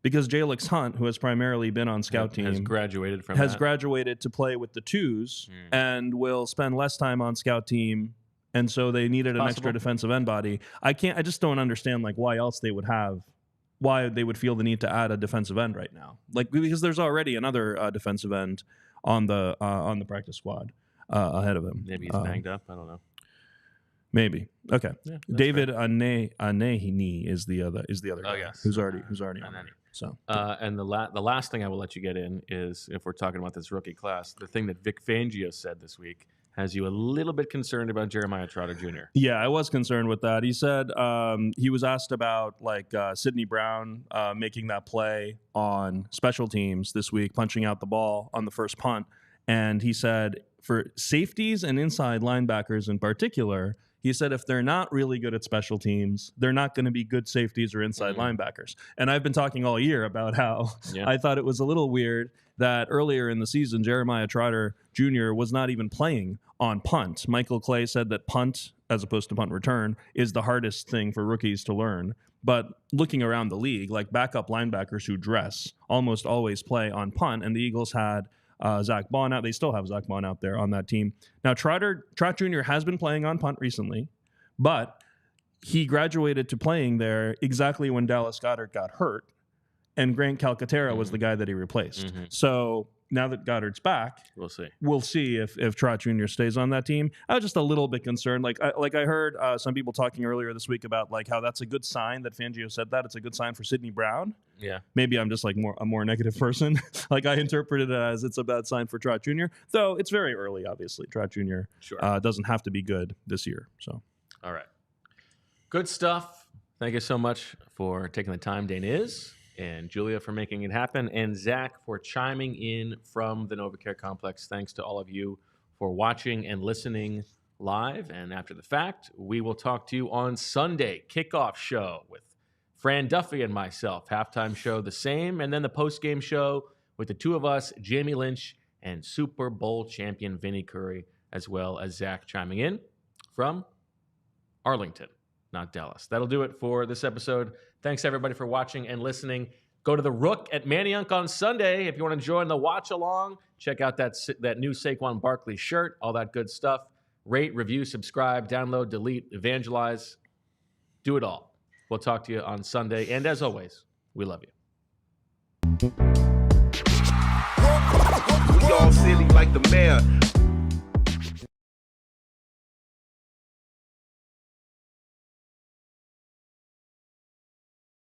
Because Jalen Hunt, who has primarily been on scout team, has graduated to play with the 2s and will spend less time on scout team, and so they needed an extra defensive end body. I just don't understand like why they would feel the need to add a defensive end right now. Like, because there's already another defensive end on the practice squad ahead of him. Maybe he's banged up. I don't know. Maybe. Okay. Yeah, David Anehini is the other guy who's already on there. So and the last thing I will let you get in is, if we're talking about this rookie class, the thing that Vic Fangio said this week has you a little bit concerned about Jeremiah Trotter Jr. Yeah, I was concerned with that. He said he was asked about like Sidney Brown making that play on special teams this week, punching out the ball on the first punt, and he said for safeties and inside linebackers in particular, he said if they're not really good at special teams, they're not going to be good safeties or inside linebackers. And I've been talking all year about how I thought it was a little weird that earlier in the season, Jeremiah Trotter Jr. was not even playing on punt. Michael Clay said that punt, as opposed to punt return, is the hardest thing for rookies to learn. But looking around the league, like backup linebackers who dress almost always play on punt, and the Eagles had Zach Bond out. They still have Zach Bond out there on that team. Now, Trot Jr. has been playing on punt recently, but he graduated to playing there exactly when Dallas Goedert got hurt, and Grant Calcaterra was the guy that he replaced. So now that Goddard's back, we'll see if Trot Jr. stays on that team. I was just a little bit concerned. I heard some people talking earlier this week about like how that's a good sign that Fangio said that. It's a good sign for Sidney Brown. Yeah. Maybe I'm just like a more negative person. Like I interpreted it as it's a bad sign for Trot Jr. Though it's very early, obviously. Trot Jr. Doesn't have to be good this year. So. All right. Good stuff. Thank you so much for taking the time, Deniz, and Julia for making it happen, and Zach for chiming in from the NovaCare Complex. Thanks to all of you for watching and listening live and after the fact. We will talk to you on Sunday, kickoff show with Fran Duffy and myself. Halftime show the same, and then the post-game show with the two of us, Jamie Lynch and Super Bowl champion Vinny Curry, as well as Zach chiming in. from Arlington, not Dallas. That'll do it for this episode. Thanks, everybody, for watching and listening. Go to the Rook at Manayunk on Sunday if you want to join the watch-along. Check out that new Saquon Barkley shirt, all that good stuff. Rate, review, subscribe, download, delete, evangelize. Do it all. We'll talk to you on Sunday. And as always, we love you. We all silly like the mayor.